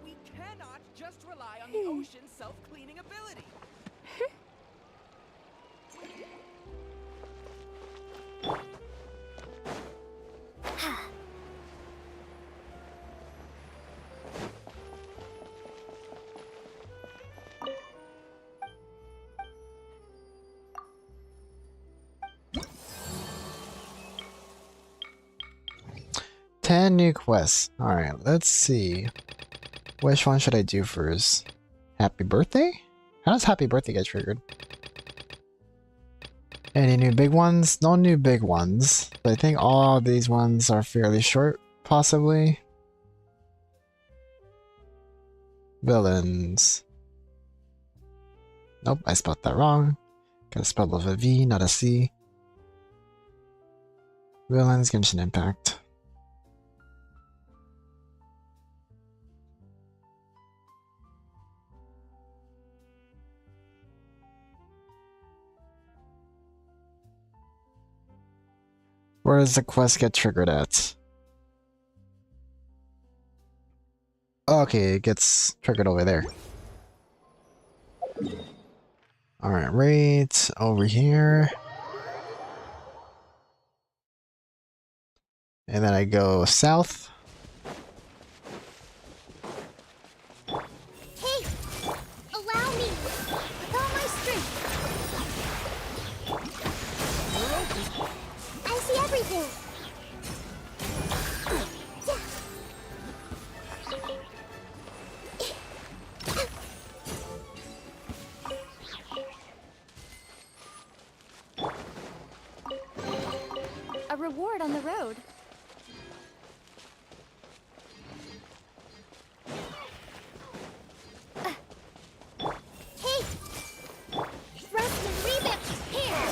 We cannot just rely on the ocean's self-cleaning ability. Ten new quests. Alright, let's see. Which one should I do first? Happy birthday? How does happy birthday get triggered? Any new big ones? No new big ones. But I think all of these ones are fairly short, possibly. Villains. Nope, I spelled that wrong. Gotta spell with a V, not a C. Villains, Genshin Impact. Where does the quest get triggered at? Okay, it gets triggered over there. Alright, right over here. And then I go south. Hey! Allow me! With all my strength! I see everything! A reward on the road. Hey! Rest and rebuild! Here!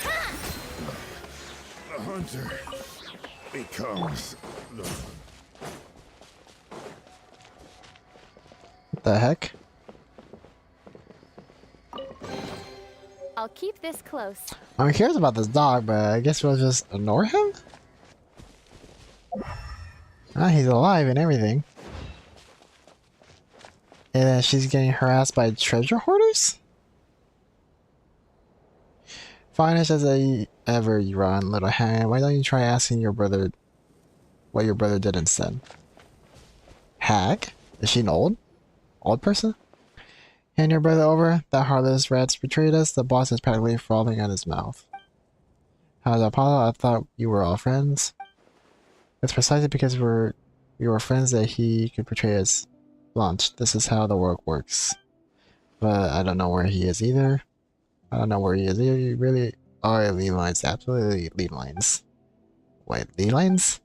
Ha! The hunter becomes the What the heck? I'll keep this close. I'm curious about this dog, but I guess we'll just ignore him? Ah, he's alive and everything. And then she's getting harassed by treasure hoarders? Finest as ever you run, little hand. Why don't you try asking your brother what your brother did instead? Hag? Is she an old person? Hand your brother over. That heartless rat's betrayed us. The boss is practically frothing at his mouth. How's Apollo? I thought you were all friends. It's precisely because we were friends that he could betray us. Launch. This is how the world works. But I don't know where he is either. I don't know where he is either. You really are lead lines. Absolutely lead lines. Wait, lead lines?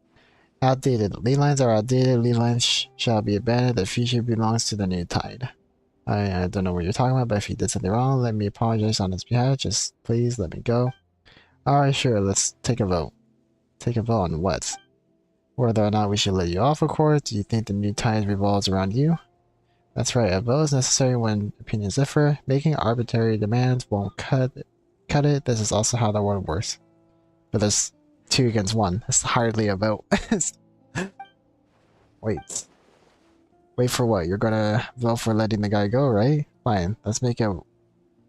Outdated. Lead lines are outdated. Lead lines shall be abandoned. The future belongs to the new tide. I don't know what you're talking about, but if you did something wrong, let me apologize on his behalf. Just please let me go. Alright, sure, let's take a vote. Take a vote on what? Whether or not we should let you off, of course. Do you think the new tide revolves around you? That's right, a vote is necessary when opinions differ. Making arbitrary demands won't cut it. This is also how the world works. But there's 2 against 1. That's hardly a vote. Wait. Wait for what? You're gonna vote for letting the guy go, right? Fine. Let's make it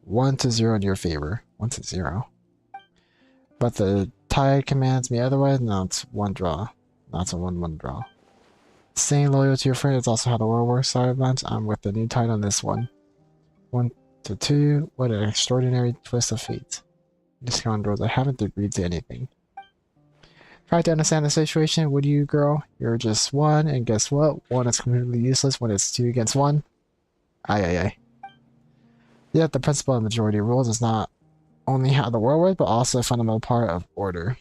1-0 in your favor. 1-0. But the tie commands me otherwise. No, it's 1 draw. That's a 1-1 draw. Staying loyal to your friend is also how the world works. Sorry, Blanche. I'm with the new tide on this one. 1-2. What an extraordinary twist of fate. These scoundrels, I haven't agreed to anything. Try to understand the situation, would you, girl? You're just 1, and guess what? 1 is completely useless when it's 2 against 1. Aye. Yet the principle of majority rules is not only how the world works, but also a fundamental part of order.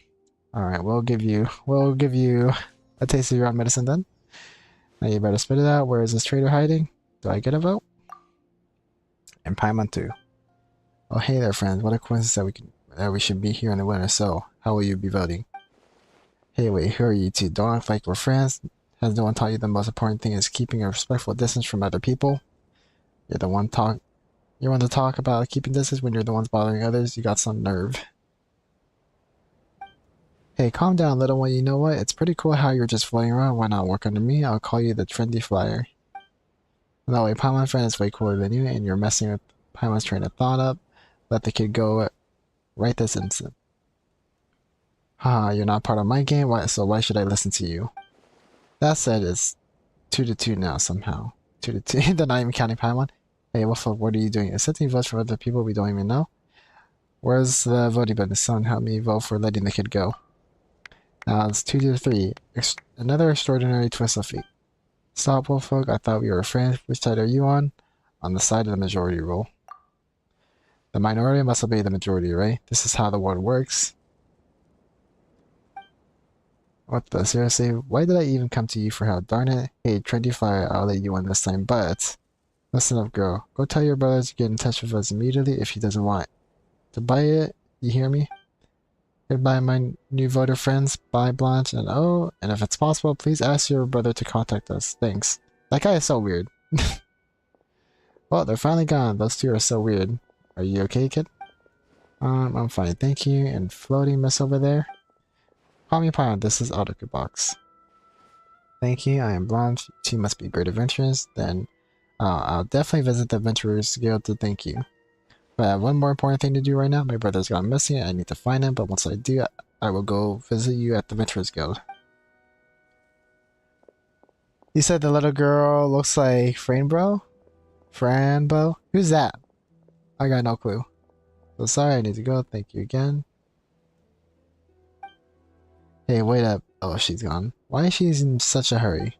Alright, we'll give you a taste of your own medicine then. Now you better spit it out. Where is this traitor hiding? Do I get a vote? And Paimon too. Oh hey there, friends. What a coincidence that we should be here in the winter. So, how will you be voting? Hey, wait, who are you two? Don't act like we're friends. Has no one taught you the most important thing is keeping a respectful distance from other people? You're the one to talk about keeping distance when you're the ones bothering others. You got some nerve. Hey, calm down, little one. You know what? It's pretty cool how you're just floating around. Why not work under me? I'll call you the trendy flyer. That way, Paimon's friend is way cooler than you, and you're messing with Paimon's train of thought up. Let the kid go right this instant. Haha, you're not part of my game, so why should I listen to you? That said, it's 2-2 now somehow. 2-2. They're not even counting Paimon. Hey, what are you doing? Accepting votes from other people we don't even know? Where's the voting button? Someone help me vote for letting the kid go. Now it's 2-3. Another extraordinary twist of fate. Stop, Wolffolk. I thought we were friends. Which side are you on? On the side of the majority rule. The minority must obey the majority, right? This is how the world works. What the? Seriously? Why did I even come to you for help? Darn it. Hey, trendy flyer, I'll let you win this time, but... Listen up, girl. Go tell your brother to get in touch with us immediately if he doesn't want to buy it. You hear me? Goodbye, my new voter friends. Bye, Blanche. And oh, and if it's possible, please ask your brother to contact us. Thanks. That guy is so weird. Well, they're finally gone. Those 2 are so weird. Are you okay, kid? I'm fine, thank you. And floating mess over there? Call me Paimon. This is Arukubox. Thank you. I am Blanche. You 2 must be great adventurers. Then I'll definitely visit the Adventurers Guild to thank you. But I have one more important thing to do right now. My brother's gone missing. I need to find him, but once I do, I will go visit you at the Adventurers Guild. You said the little girl looks like Franbo? Franbo? Who's that? I got no clue. So sorry, I need to go. Thank you again. Hey, wait up. Oh, she's gone. Why is she in such a hurry?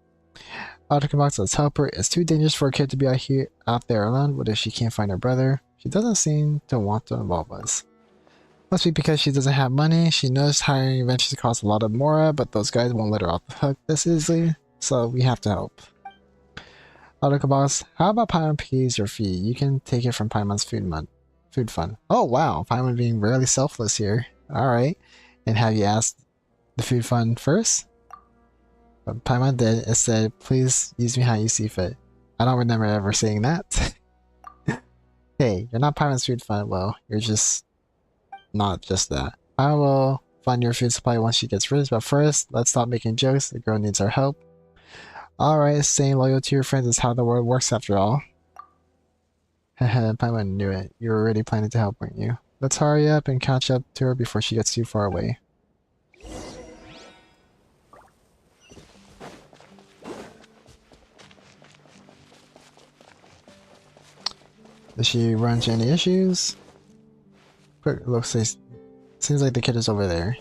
Arukubox, let's help her. It's too dangerous for a kid to be out there alone. What if she can't find her brother? She doesn't seem to want to involve us. Must be because she doesn't have money. She knows hiring adventures costs a lot of mora, but those guys won't let her off the hook this easily, so we have to help. Arukubox, how about Paimon pays your fee? You can take it from Paimon's food fund. Oh wow, Paimon being really selfless here. Alright. And have you asked the food fund first? But Paimon did. It said, please use me how you see fit. I don't remember ever saying that. Hey, you're not Paimon's food fund. Well, you're just not just that. I will fund your food supply once she gets rich, but first, let's stop making jokes. The girl needs our help. Alright, staying loyal to your friends is how the world works after all. Haha, Paimon knew it. You were already planning to help, weren't you? Let's hurry up and catch up to her before she gets too far away. Did she run into any issues? Quick, looks like, seems like the kid is over there.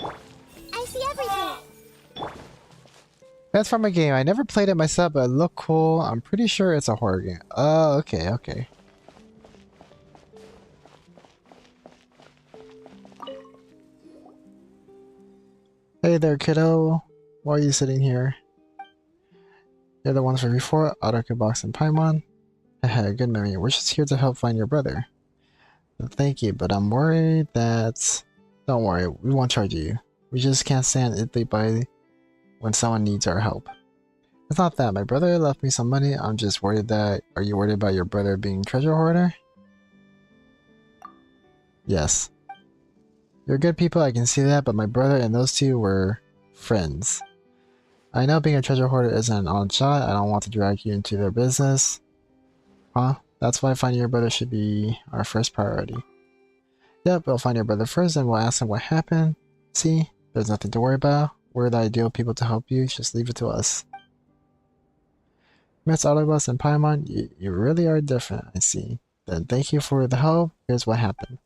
I see everything. That's from a game. I never played it myself, but it looked cool. I'm pretty sure it's a horror game. Oh, okay, okay. Hey there, kiddo. Why are you sitting here? You're the ones from before, Arukubox and Paimon. Haha, good memory. We're just here to help find your brother. Thank you, but I'm worried that... Don't worry, we won't charge you. We just can't stand idly by when someone needs our help. It's not that. My brother left me some money. I'm just worried that... Are you worried about your brother being treasure hoarder? Yes. You're good people, I can see that, but my brother and those two were friends. I know being a treasure hoarder isn't an odd shot. I don't want to drag you into their business. Huh? That's why finding your brother should be our first priority. Yep, we'll find your brother first and we'll ask him what happened. See? There's nothing to worry about. We're the ideal people to help you. Just leave it to us. Miss Autobus and Paimon, you really are different, I see. Then thank you for the help. Here's what happened.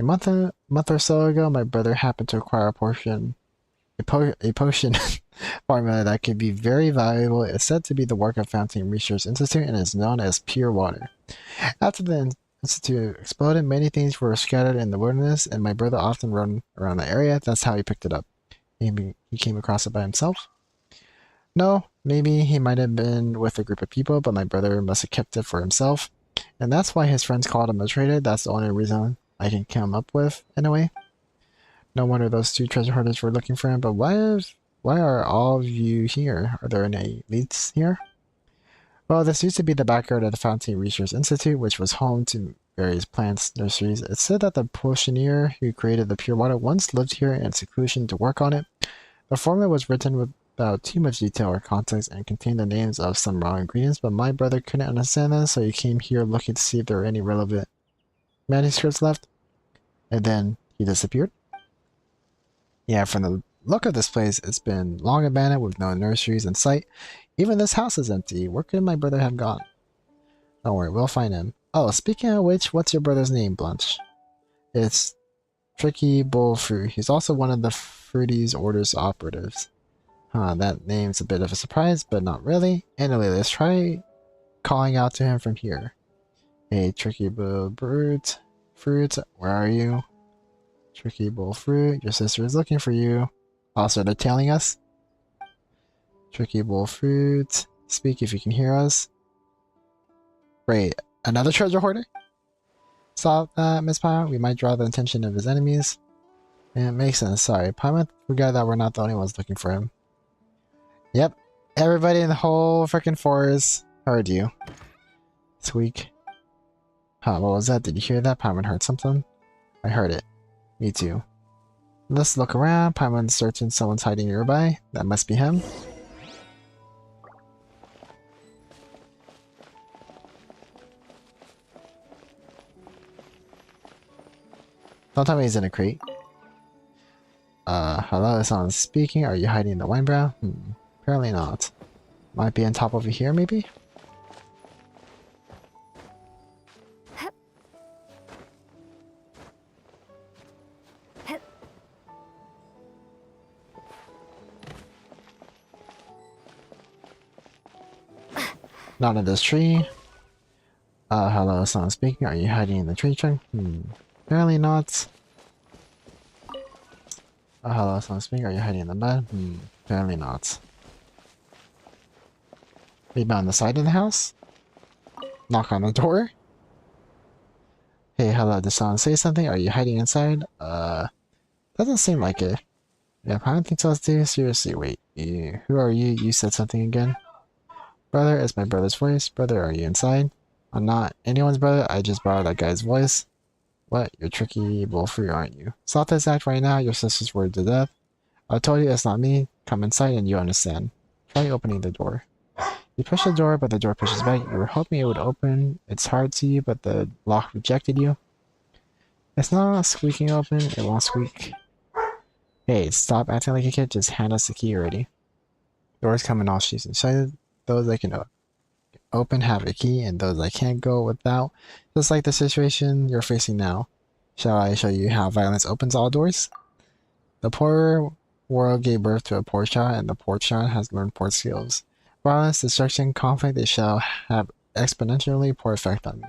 A month or so ago, my brother happened to acquire a potion formula that could be very valuable. It's said to be the work of Fountain Research Institute and is known as pure water. After the institute exploded, many things were scattered in the wilderness, and my brother often run around the area. That's how he picked it up. Maybe he came across it by himself? No, maybe he might have been with a group of people, but my brother must have kept it for himself. And that's why his friends called him a traitor. That's the only reason I can come up with, anyway. No wonder those two treasure hoarders were looking for him, but why are all of you here? Are there any elites here? Well, this used to be the backyard of the Fountain Research Institute, which was home to various plants nurseries. It's said that the potioneer who created the pure water once lived here in seclusion to work on it. The formula was written without too much detail or context and contained the names of some raw ingredients, but my brother couldn't understand this, so he came here looking to see if there were any relevant manuscripts left, and then he disappeared. Yeah, from the look of this place, it's been long abandoned with no nurseries in sight. Even this house is empty. Where could my brother have gone? Don't worry, we'll find him. Oh, speaking of which, what's your brother's name, Blanche? It's Tricky Bull Fruit. He's also one of the Fruity's Order's operatives. Huh, that name's a bit of a surprise, but not really. Anyway, let's try calling out to him from here. Hey, Tricky Bull Fruit, where are you? Tricky Bull Fruit, your sister is looking for you. Also, they're tailing us. Tricky Bull Fruit, speak if you can hear us. Wait, another treasure hoarder? Stop that, Miss Paimon. We might draw the attention of his enemies. It makes sense, sorry. Paimon forgot that we're not the only ones looking for him. Yep, everybody in the whole freaking forest heard you. Squeak. Huh, what was that? Did you hear that? Paimon heard something? I heard it. Me too. Let's look around. Paimon's certain someone's hiding nearby. That must be him. Don't tell me he's in a crate. Hello, is someone speaking? Are you hiding in the wine brow? Apparently not. Might be on top over here, maybe? Not in this tree. Hello, someone speaking. Are you hiding in the tree trunk? Apparently not. Hello, someone speaking. Are you hiding in the bed? Apparently not. Maybe on the side of the house? Knock on the door? Hey, hello, did someone say something? Are you hiding inside? Doesn't seem like it. Yeah, I don't think so too. Seriously, wait. Who are you? You said something again? Brother, it's my brother's voice. Brother, are you inside? I'm not anyone's brother. I just borrowed that guy's voice. What? You're Tricky Bull Fruit, aren't you? Stop this act right now. Your sister's worried to death. I told you it's not me. Come inside and you understand. Try opening the door. You push the door, but the door pushes back. You were hoping it would open. It's hard to you, but the lock rejected you. It's not squeaking open. It won't squeak. Hey, stop acting like a kid. Just hand us the key already. Doors come in all shapes and sizes. Those I can open have a key, and those I can't go without. Just like the situation you're facing now. Shall I show you how violence opens all doors? The poor world gave birth to a poor child, and the poor child has learned poor skills. Violence, destruction, conflict, they shall have exponentially poor effect on me.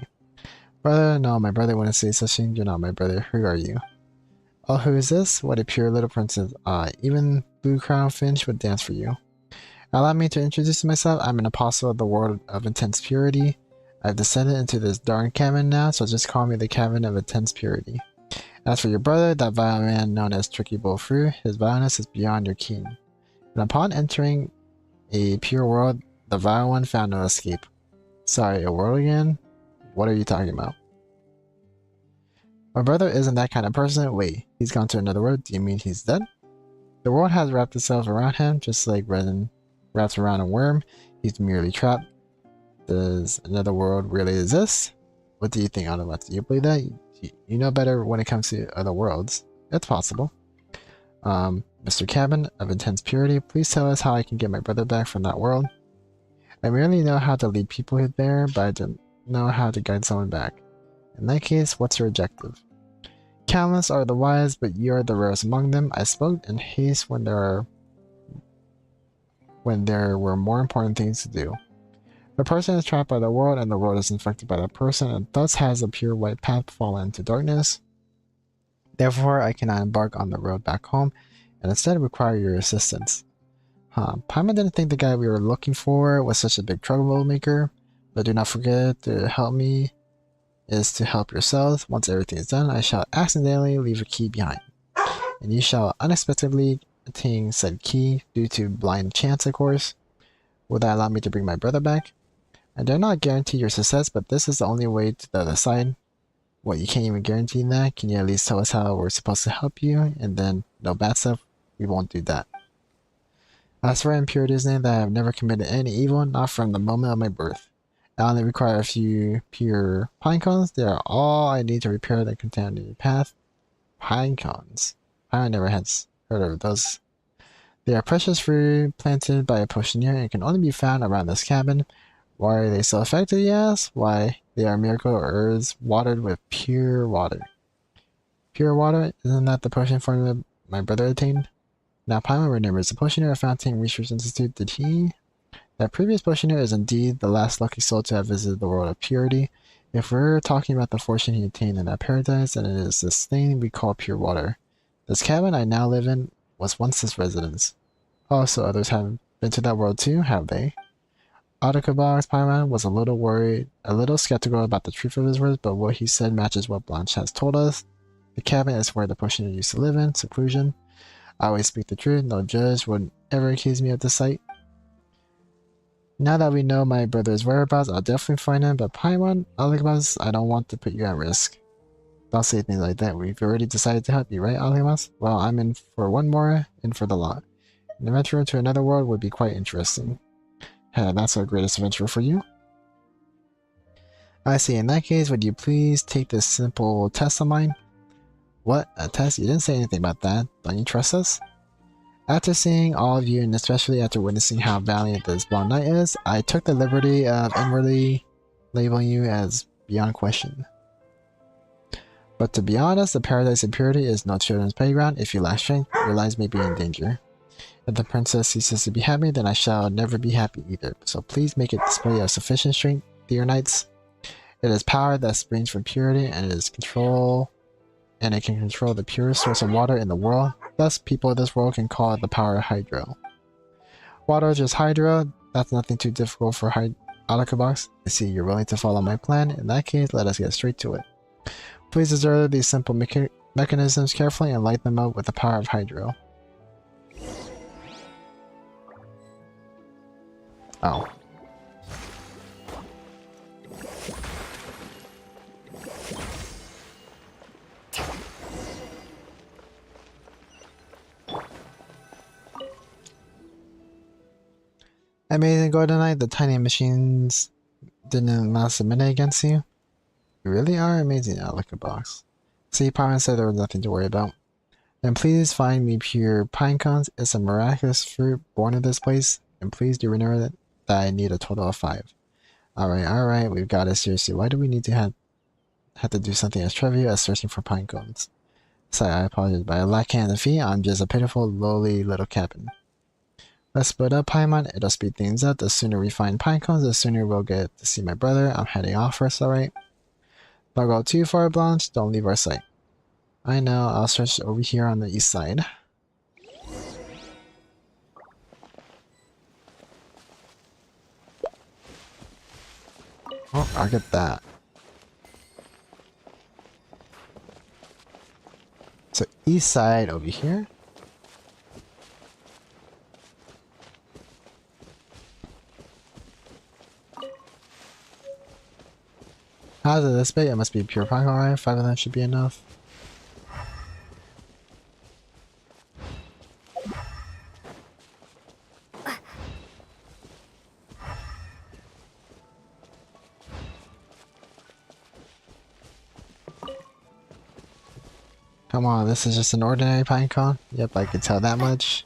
Brother, no, my brother wouldn't say such things. You're not my brother. Who are you? Oh, who is this? What a pure little princess. Even blue crown finch would dance for you. Allow me to introduce myself. I'm an apostle of the world of intense purity. I've descended into this darn cavern now, so just call me the cavern of intense purity. As for your brother, that vile man known as Tricky Bullfru, his vileness is beyond your ken. And upon entering a pure world, the vile one found no escape. Sorry, a world again? What are you talking about? My brother isn't that kind of person. Wait, he's gone to another world? Do you mean he's dead? The world has wrapped itself around him, just like resin wraps around a worm. He's merely trapped. Does another world really exist? What do you think, Autobots? Do you believe that? You know better when it comes to other worlds. It's possible. Mr. Cabin of Intense Purity, please tell us how I can get my brother back from that world. I merely know how to lead people there, but I don't know how to guide someone back. In that case, what's your objective? Countless are the wise, but you are the rarest among them. I spoke in haste when there were more important things to do. The person is trapped by the world, and the world is infected by the person, and thus has a pure white path fallen into darkness. Therefore, I cannot embark on the road back home, and instead require your assistance. Paimon didn't think the guy we were looking for was such a big troublemaker, but do not forget to help me is to help yourselves. Once everything is done, I shall accidentally leave a key behind, and you shall unexpectedly attain said key due to blind chance, of course. Will that allow me to bring my brother back? I dare not guarantee your success, but this is the only way to the other side. What, you can't even guarantee that? Can you at least tell us how we're supposed to help you? And then, no bad stuff, we won't do that. I swear in purity's name that I have never committed any evil, not from the moment of my birth. I only require a few pure pine cones. They are all I need to repair the contaminated path. Pine cones? I never had heard of those. They are precious fruit planted by a potioneer and can only be found around this cabin. Why are they so effective, you ask? Why, they are miracle herbs watered with pure water. Pure water? Isn't that the potion formula my brother attained? Now Paimon remembers the potioneer at Fountain Research Institute. Did he? That previous potioneer is indeed the last lucky soul to have visited the world of purity. If we're talking about the fortune he attained in that paradise, then it is this thing we call pure water. This cabin I now live in was once his residence. Oh, so others have been to that world too, have they? Arukubox Paimon was a little worried, a little skeptical about the truth of his words, but what he said matches what Blanche has told us. The cabin is where the potioneer used to live in, seclusion. I always speak the truth, no judge would ever accuse me of this site. Now that we know my brother's whereabouts, I'll definitely find him, but Paimon, Arukubox, I don't want to put you at risk. Don't say things like that, we've already decided to help you, right, Arukubox? Well, I'm in for one more, in for the lot. An adventure to another world would be quite interesting. That's our greatest adventure for you. I see, in that case, would you please take this simple test of mine? What? A test? You didn't say anything about that. Don't you trust us? After seeing all of you, and especially after witnessing how valiant this blonde knight is, I took the liberty of inwardly labeling you as beyond question. But to be honest, the paradise of purity is no children's playground. If you lack strength, your lives may be in danger. If the princess ceases to be happy, then I shall never be happy either. So please make it display of sufficient strength, dear knights. It is power that springs from purity, and it is control, and it can control the purest source of water in the world. Thus, people of this world can call it the power of Hydro. Water is just Hydro. That's nothing too difficult for Arukubox. I see you're willing to follow my plan. In that case, let us get straight to it. Please observe these simple mechanisms carefully and light them up with the power of Hydro. Oh. Amazing Golden Knight, the tiny machines didn't last a minute against you. You really are amazing, Arukubox. See, Paimon said there was nothing to worry about. Then please find me pure pine cones. It's a miraculous fruit born in this place. And please do remember that I need a total of 5. Alright, we've got it. Seriously, why do we need to have to do something as trivial as searching for pine cones? Sorry, I apologize, but I lack hand and feet. I'm just a pitiful, lowly little cabin. Let's split up, Paimon. It'll speed things up. The sooner we find pine cones, the sooner we'll get to see my brother. I'm heading off first, alright? Don't go too far, Blanche. Don't leave our sight. I know, I'll search over here on the east side. Oh, I'll get that. So east side over here. How's it this big? It must be pure pine, alright? 5 of them should be enough. Come on, this is just an ordinary pinecone? Yep, I could tell that much.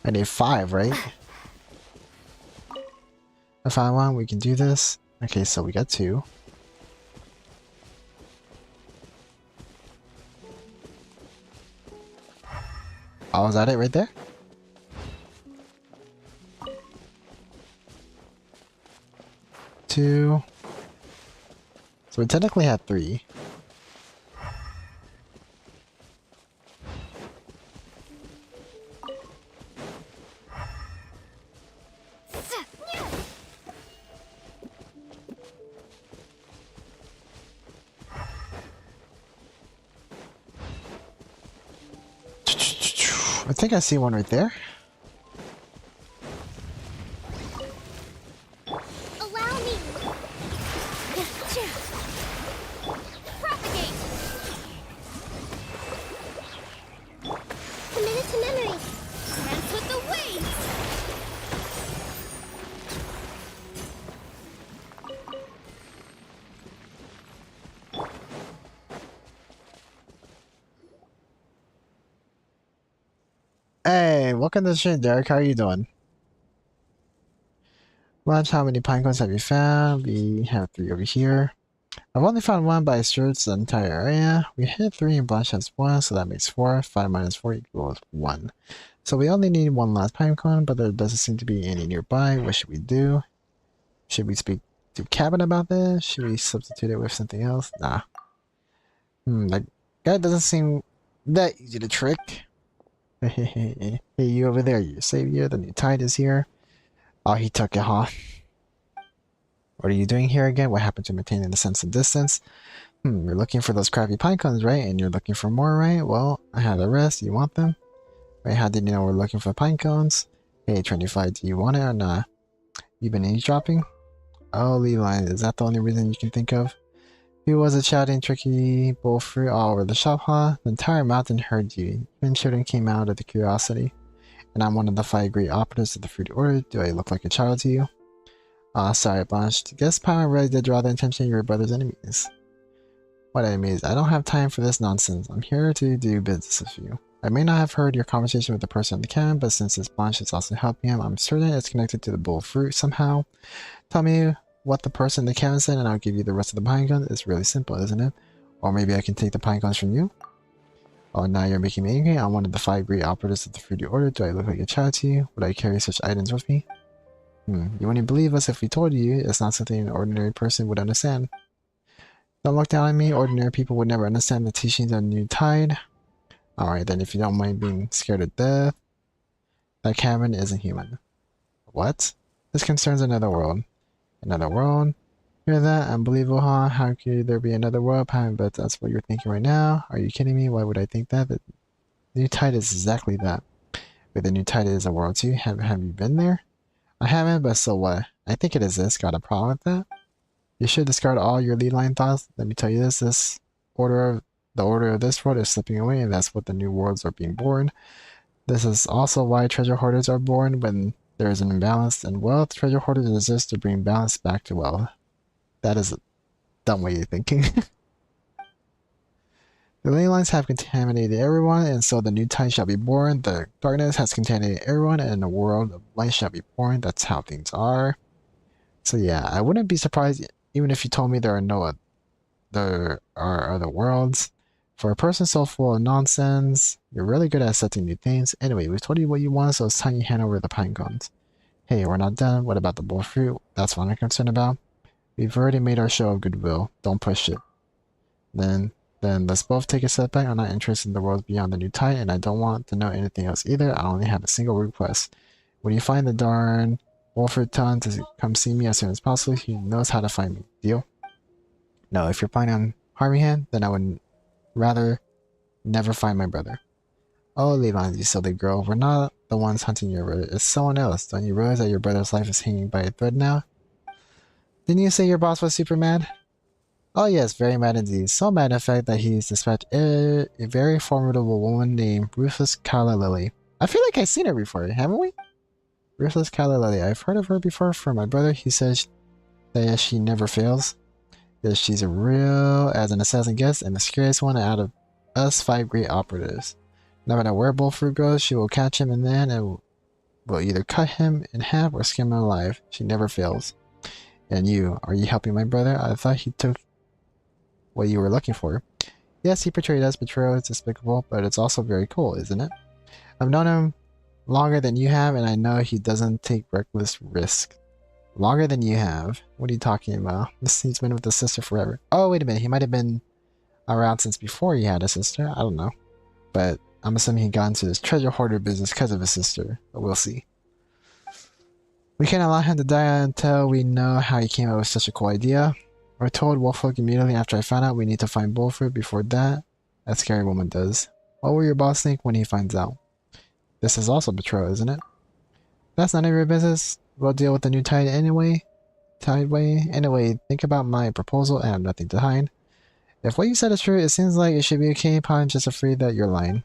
I need 5, right? If I want, we can do this. Okay, so we got 2. Oh, is that it right there? Two. So we technically had 3. I think I see one right there. Allow me. Propagate. Committed to memory. Dance with the waves. Hey, welcome to the stream, Derek. How are you doing? Watch how many pine cones have you found? We have 3 over here. I've only found 1, but I searched the entire area. We hit 3 and Blanche has 1, so that makes 4. 5 minus 4 equals 1. So we only need 1 last pine cone, but there doesn't seem to be any nearby. What should we do? Should we speak to Cabin about this? Should we substitute it with something else? Nah. That guy doesn't seem that easy to trick. Hey, you over there, you savior, the new tide is here. Oh, he took it, huh? What are you doing here again? What happened to maintaining the sense of distance? You're looking for those crappy pine cones, right? And you're looking for more, right? Well, I had the rest. You want them? Right, how did you know we're looking for pine cones? Hey, 25, do you want it or not? You been eavesdropping? Oh, Levi, is that the only reason you can think of? Who was it shouting tricky bull fruit all over the shop, huh? The entire mountain heard you. Even children came out of the curiosity. And I'm one of the 5 great operatives of the Fruit Order. Do I look like a child to you? Sorry, Blanche. Guess Paimon really did draw the attention of your brother's enemies. What enemies? I don't have time for this nonsense. I'm here to do business with you. I may not have heard your conversation with the person in the cabin, but since this Blanche is also helping him, I'm certain it's connected to the bull fruit somehow. Tell me what the person in the cabin said, and I'll give you the rest of the pine cones. It's really simple, isn't it? Or maybe I can take the pine cones from you? Oh, now you're making me angry. I'm one of the 5 great operatives of the Fruity Order. Do I look like a child to you? Would I carry such items with me? You wouldn't believe us if we told you it's not something an ordinary person would understand. Don't look down on me. Ordinary people would never understand the teachings of New Tide. Alright, then if you don't mind being scared to death, that cabin isn't human. What? This concerns another world. Another world? Hear that? Unbelievable, huh? How could there be another world? But that's what you're thinking right now. Are you kidding me? Why would I think that? The New Tide is exactly that. Wait, the New Tide is a world too? Have you been there? I haven't, but so what? I think it exists. Got a problem with that? You should discard all your lead line thoughts. Let me tell you this. The order of this world is slipping away, and that's what the new worlds are being born. This is also why treasure hoarders are born. When there is an imbalance in wealth, treasure hoarders exist to bring balance back to wealth. That is a dumb way of thinking. The ley lines have contaminated everyone, and so the new tide shall be born. The darkness has contaminated everyone, and the world of light shall be born. That's how things are. So yeah, I wouldn't be surprised even if you told me there are other worlds. For a person so full of nonsense, you're really good at setting new things. Anyway, we've told you what you want, so it's time you hand over the pine cones. Hey, we're not done. What about the bull fruit? That's what I'm concerned about. We've already made our show of goodwill. Don't push it. Then Then let's both take a step back. I'm not interested in the world beyond the new tide, and I don't want to know anything else either. I only have a single request. When you find the darn Wolford, tell him to come see me as soon as possible. He knows how to find me. Deal? No, if you're planning on harming him, then I would rather never find my brother. Oh, Leland, you silly girl. We're not the ones hunting your brother. It's someone else. Don't you realize that your brother's life is hanging by a thread now? Didn't you say your boss was super mad? Oh yes, very mad indeed. So mad in fact that he's dispatched a very formidable woman named Ruthless Calla Lily. I feel like I've seen her before, haven't we? Ruthless Calla Lily. I've heard of her before from my brother. He says that she never fails. That she's a real as an assassin gets and the scariest one out of us 5 great operatives. No matter where Bullfruit goes, she will catch him and then will either cut him in half or skin him alive. She never fails. And you, are you helping my brother? I thought he took what you were looking for. Yes, he betrayed us. Betrayal is despicable, but it's also very cool, isn't it? I've known him longer than you have, and I know he doesn't take reckless risk. Longer than you have? What are you talking about? He's been with his sister forever. Oh, wait a minute. He might have been around since before he had a sister. I don't know. But I'm assuming he got into his treasure hoarder business because of his sister. But we'll see. We can't allow him to die until we know how he came up with such a cool idea. I told Wolffolk immediately after I found out we need to find Bullfruit before that scary woman does. What will your boss think when he finds out? This is also betrayal, isn't it? That's none of your business. We'll deal with the new tide anyway. Anyway, think about my proposal and have nothing to hide. If what you said is true, it seems like it should be okay. I'm just afraid that you're lying.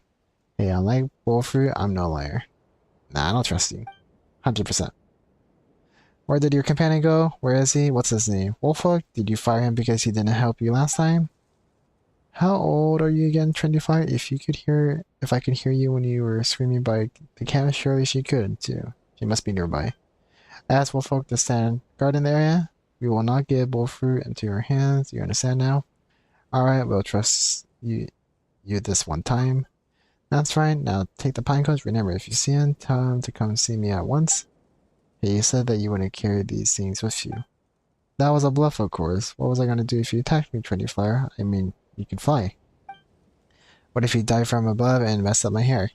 Hey, unlike Bullfruit, I'm no liar. Nah, I don't trust you. 100%. Where did your companion go? Where is he? What's his name? Wolffolk? Did you fire him because he didn't help you last time? How old are you again, Trendy Fire? If I could hear you when you were screaming by the cabin, surely she could too. She must be nearby. Ask Wolffolk to stand guard in the area. We will not give Bullfruit into your hands. You understand now? Alright, we'll trust you this one time. That's right. Now take the pine cones. Remember, if you see him, tell him to come see me at once. Hey, you said that you wouldn't carry these things with you. That was a bluff, of course. What was I going to do if you attacked me, Trendy Flyer? I mean, you can fly. What if you dive from above and mess up my hair?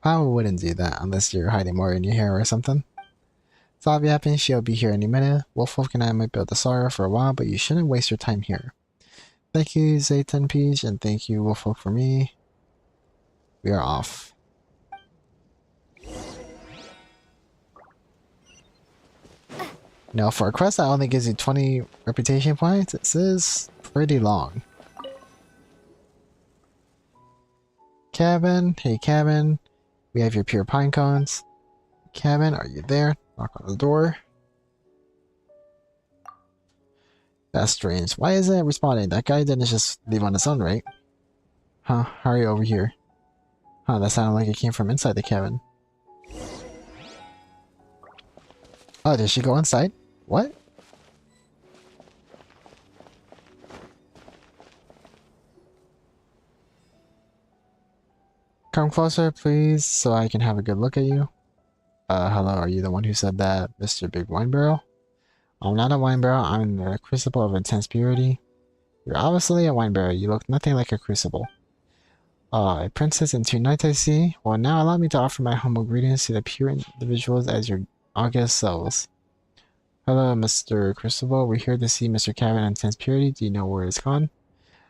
Probably wouldn't do that unless you're hiding more in your hair or something. Stop yapping, she'll be here any minute. Wolffolk and I might build the Sara for a while, but you shouldn't waste your time here. Thank you, Zayton Peach, and thank you, Wolffolk, for me. We are off. Now, for a quest that only gives you 20 reputation points, this is pretty long. Cabin, hey cabin, we have your pure pine cones. Cabin, are you there? Knock on the door. That's strange. Why isn't it responding? That guy didn't just leave on his own, right? Huh, hurry over here. Huh, that sounded like it came from inside the cabin. Oh, did she go inside? What? Come closer, please, so I can have a good look at you. Hello, are you the one who said that, Mr. Big Wine Barrel? I'm not a wine barrel, I'm the crucible of intense purity. You're obviously a wine barrel, you look nothing like a crucible. A princess and 2 knights I see. Well, now allow me to offer my humble greetings to the pure individuals as your august selves. Hello, Mr. Crucible. We're here to see Mr. Cabin and Intense Purity. Do you know where it's gone?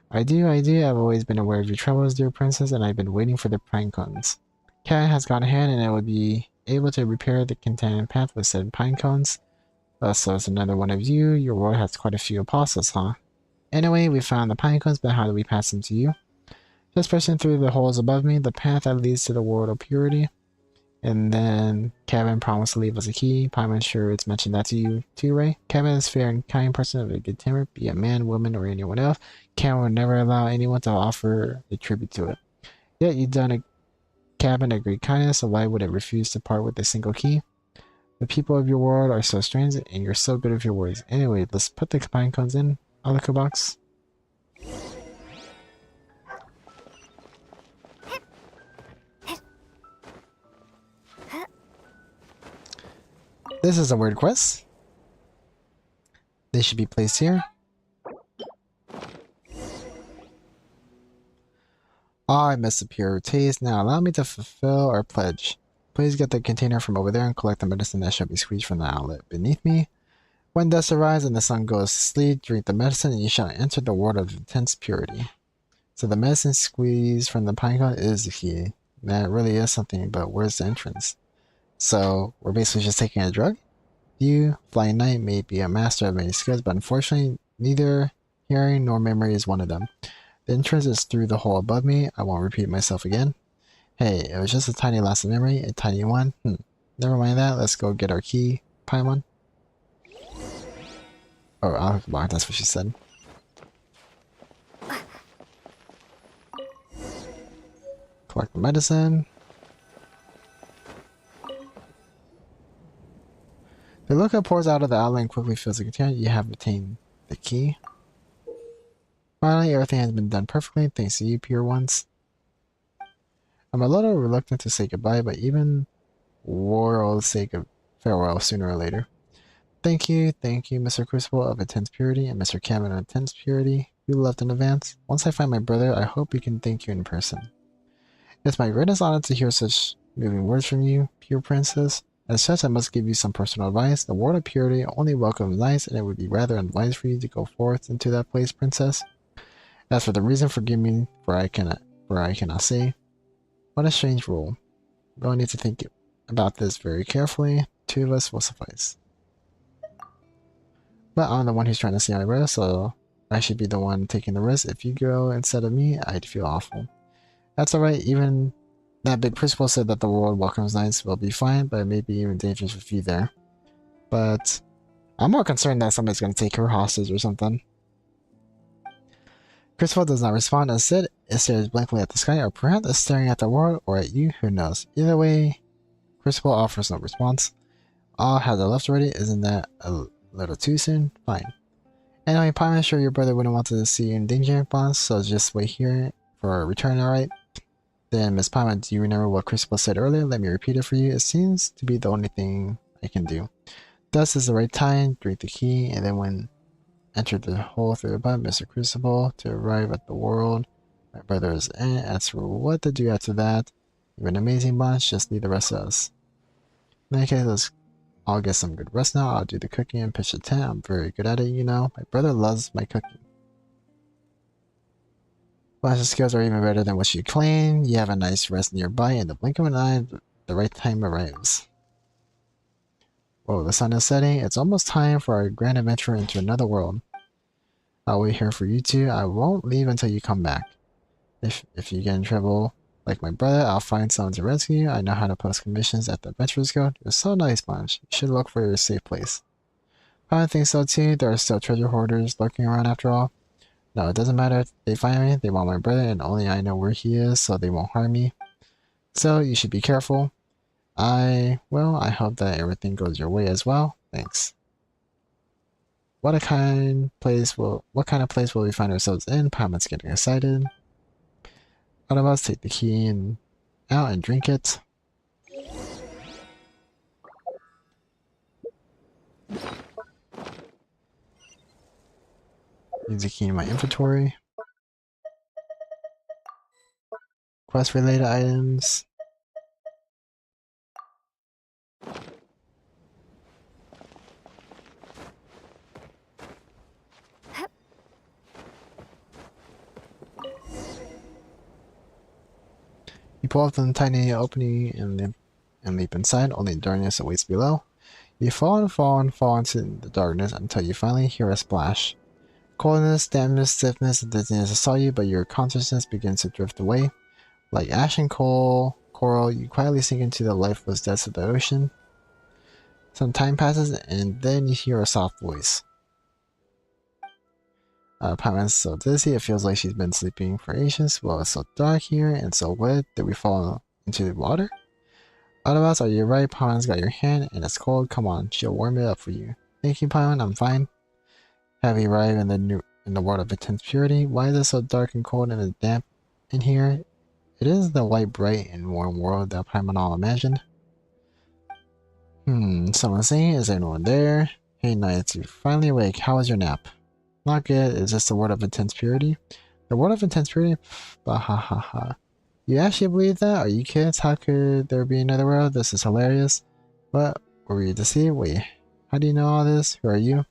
I do. I've always been aware of your troubles, dear princess, and I've been waiting for the pine cones. Cabin has got a hand, and it would be able to repair the contaminated path with said pine cones. So it's another one of you. Your world has quite a few apostles, huh? Anyway, we found the pine cones, but how do we pass them to you? Just pressing through the holes above me, the path that leads to the world of purity. And then Kevin promised to leave us a key. I'm sure it's mentioned that to you too, Ray. Kevin is a fair and kind person of a good temper, be it man, woman, or anyone else. Kevin would never allow anyone to offer a tribute to it. Yet you've done a cabin a great kindness, so why would it refuse to part with a single key? The people of your world are so strange, and you're so good with your words. Anyway, let's put the pine cones in Arukubox. This is a weird quest. They should be placed here. I miss the pure taste. Now allow me to fulfill our pledge. Please get the container from over there and collect the medicine that shall be squeezed from the outlet beneath me. When dusk arrives and the sun goes to sleep, drink the medicine and you shall enter the world of intense purity. So the medicine squeezed from the pine cone is the key. That really is something, but where's the entrance? So we're basically just taking a drug? You, Flying Knight, may be a master of many skills, but unfortunately, neither hearing nor memory is one of them. The entrance is through the hole above me. I won't repeat myself again. Hey, it was just a tiny loss of memory, a tiny one. Never mind that, let's go get our key, Paimon. Oh, Arukubox, that's what she said. Collect the medicine. The liquid pours out of the outlet and quickly fills the container. You have obtained the key. Finally, everything has been done perfectly, thanks to you, pure ones. I'm a little reluctant to say goodbye, but even war will say farewell sooner or later. Thank you, Mr. Crucible of Intense Purity and Mr. Cameron of Intense Purity, who left in advance. Once I find my brother, I hope we can thank you in person. It's my greatest honor to hear such moving words from you, pure princess. As such, I must give you some personal advice. The world of purity only welcomes knights, and it would be rather unwise for you to go forth into that place, princess. As for the reason, forgive me, for I cannot say. What a strange rule. We'll need to think about this very carefully. 2 of us will suffice. But I'm the one who's trying to see my brother, so I should be the one taking the risk. If you go instead of me, I'd feel awful. That's alright, even that big principal said that the world welcomes knights will be fine, but it may be even dangerous with you there. But I'm more concerned that somebody's going to take her hostage or something. Crucible does not respond. Instead, it stares blankly at the sky, or perhaps it's staring at the world or at you, who knows. Either way, Crucible offers no response. Oh, has I left already? Isn't that a little too soon? Fine. Anyway, I'm sure your brother wouldn't want to see you in danger, boss, so just wait here for a return, alright? Then, Miss Paimon, do you remember what Crucible said earlier? Let me repeat it for you. It seems to be the only thing I can do. Thus is the right time, drink the key, and then when enter the hole through the button, Mr. Crucible, to arrive at the world. My brother is in. As for what to do after that, you're an amazing bunch, just leave the rest of us. In any case, let's all get some good rest now. I'll do the cooking and pitch the tent. I'm very good at it, you know. My brother loves my cooking. Bunch skills are even better than what you claim. You have a nice rest nearby, and the blink of an eye, the right time arrives. Whoa, the sun is setting. It's almost time for our grand adventure into another world. I'll wait here for you two. I won't leave until you come back. If you get in trouble like my brother, I'll find someone to rescue you. I know how to post commissions at the Adventurers Guild. You're so nice, bunch. You should look for your safe place. I think so too. There are still treasure hoarders lurking around after all. No, it doesn't matter if they find me. They want my brother, and only I know where he is, so they won't harm me. So, you should be careful. I hope that everything goes your way as well. Thanks. What kind of place will we find ourselves in? Paimon's getting excited. One of us take the key out and drink it. Use the key in my inventory. Quest related items. You pull up the tiny opening and leap inside. Only darkness awaits below. You fall into the darkness until you finally hear a splash. Coldness, dampness, stiffness, and dizziness assault you, but your consciousness begins to drift away. Like ash and coral, you quietly sink into the lifeless depths of the ocean. Some time passes, and then you hear a soft voice. Paimon's so dizzy, it feels like she's been sleeping for ages. Well, it's so dark here and so wet. Did we fall into the water? Autobots, are you right? Paimon's got your hand, and it's cold. Come on, she'll warm it up for you. Thank you, Paimon. I'm fine. Have you arrived in the world of intense purity? Why is it so dark and cold and damp in here? It isn't the white, bright, and warm world that Paimon all imagined. Someone saying, is anyone there? Hey, Knights, you're finally awake. How was your nap? Not good. Is this the world of intense purity? The world of intense purity? Bah ha ha ha. You actually believe that? Are you kids? How could there be another world? This is hilarious. What were you to see? Wait, how do you know all this? Who are you?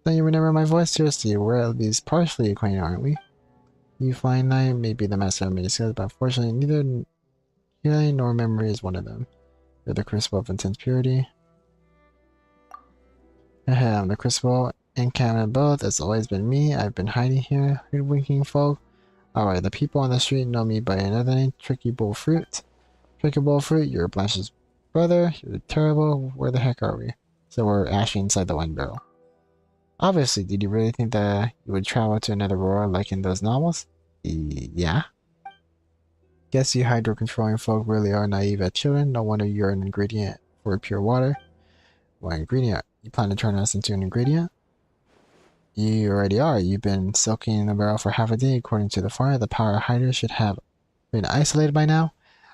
Don't you remember my voice? Seriously, we're at least partially acquainted, aren't we? You flying knight may be the master of many skills, but unfortunately neither healing nor memory is one of them. You're the crucible of intense purity. I'm the crucible. Encountered both. It's always been me. I've been hiding here, hoodwinking folk. Alright, the people on the street know me by another name, Tricky Bullfruit. Tricky Bullfruit, you're Blanche's brother. You're terrible. Where the heck are we? So we're actually inside the wine barrel. Obviously, did you really think that you would travel to another world like in those novels? Yeah. Guess you hydro-controlling folk really are naive as children. No wonder you're an ingredient for pure water. What ingredient? You plan to turn us into an ingredient? You already are. You've been soaking in the barrel for half a day. According to the fire, the power hydro should have been isolated by now.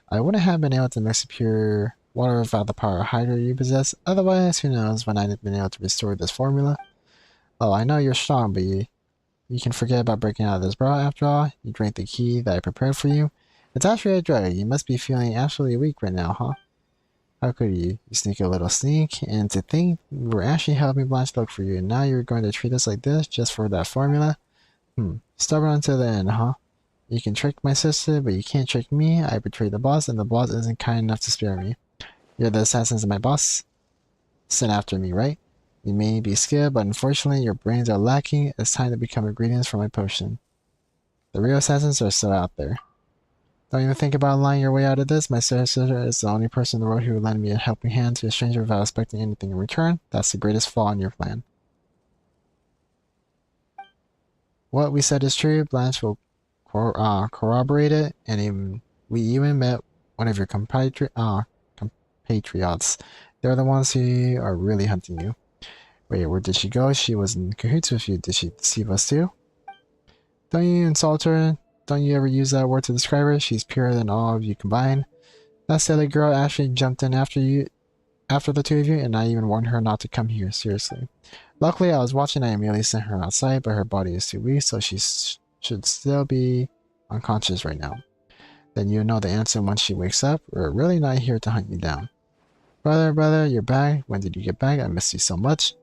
I wouldn't have been able to mix pure water without the power hydro you possess. Otherwise, who knows when I'd been able to restore this formula. Oh, I know you're strong, but you can forget about breaking out of this barrel after all. You drank the key that I prepared for you. It's actually a drug. You must be feeling absolutely weak right now, huh? How could you? You sneak a little sneak, and to think we were actually helping Blanche look for you, and now you're going to treat us like this just for that formula? Stubborn until the end, huh? You can trick my sister, but you can't trick me. I betrayed the boss, and the boss isn't kind enough to spare me. You're the assassins of my boss? Sent after me, right? You may be skilled, but unfortunately your brains are lacking. It's time to become ingredients for my potion. The real assassins are still out there. Don't even think about lying your way out of this. My sister is the only person in the world who would lend me a helping hand to a stranger without expecting anything in return. That's the greatest flaw in your plan. What we said is true. Blanche will corroborate it, and we even met one of your compatriots. They're the ones who are really hunting you. Wait, where did she go? She was in cahoots with you. Did she deceive us too? Don't you insult her? Don't you ever use that word to describe her? She's purer than all of you combined. That silly girl actually jumped in after the two of you, and I even warned her not to come here, seriously. Luckily, I was watching. I immediately sent her outside, but her body is too weak, so she should still be unconscious right now. Then you know the answer once she wakes up. We're really not here to hunt you down. Brother, you're back. When did you get back? I missed you so much.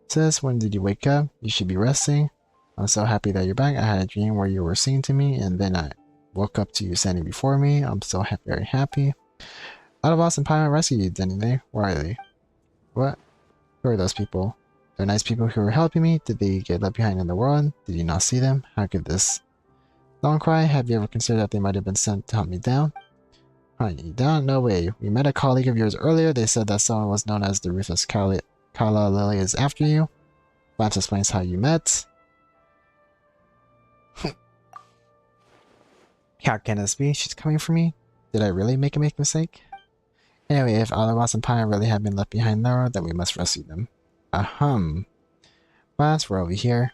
Sis, when did you wake up? You should be resting. I'm so happy that you're back. I had a dream where you were singing to me, and then I woke up to you standing before me. I'm so very happy. Arukubox and Paimon rescued you, didn't they? Where are they? What? Who are those people? They're nice people who were helping me. Did they get left behind in the world? Did you not see them? How could this? Don't cry. Have you ever considered that they might have been sent to hunt me down? Hunt you down? No way. We met a colleague of yours earlier. They said that someone was known as the ruthless Kala Lily is after you. Blanche explains how you met. How can this be? She's coming for me? Did I really make a mistake? Anyway, if Arukubox and Paimon really have been left behind there, then we must rescue them. Blanche, we're over here.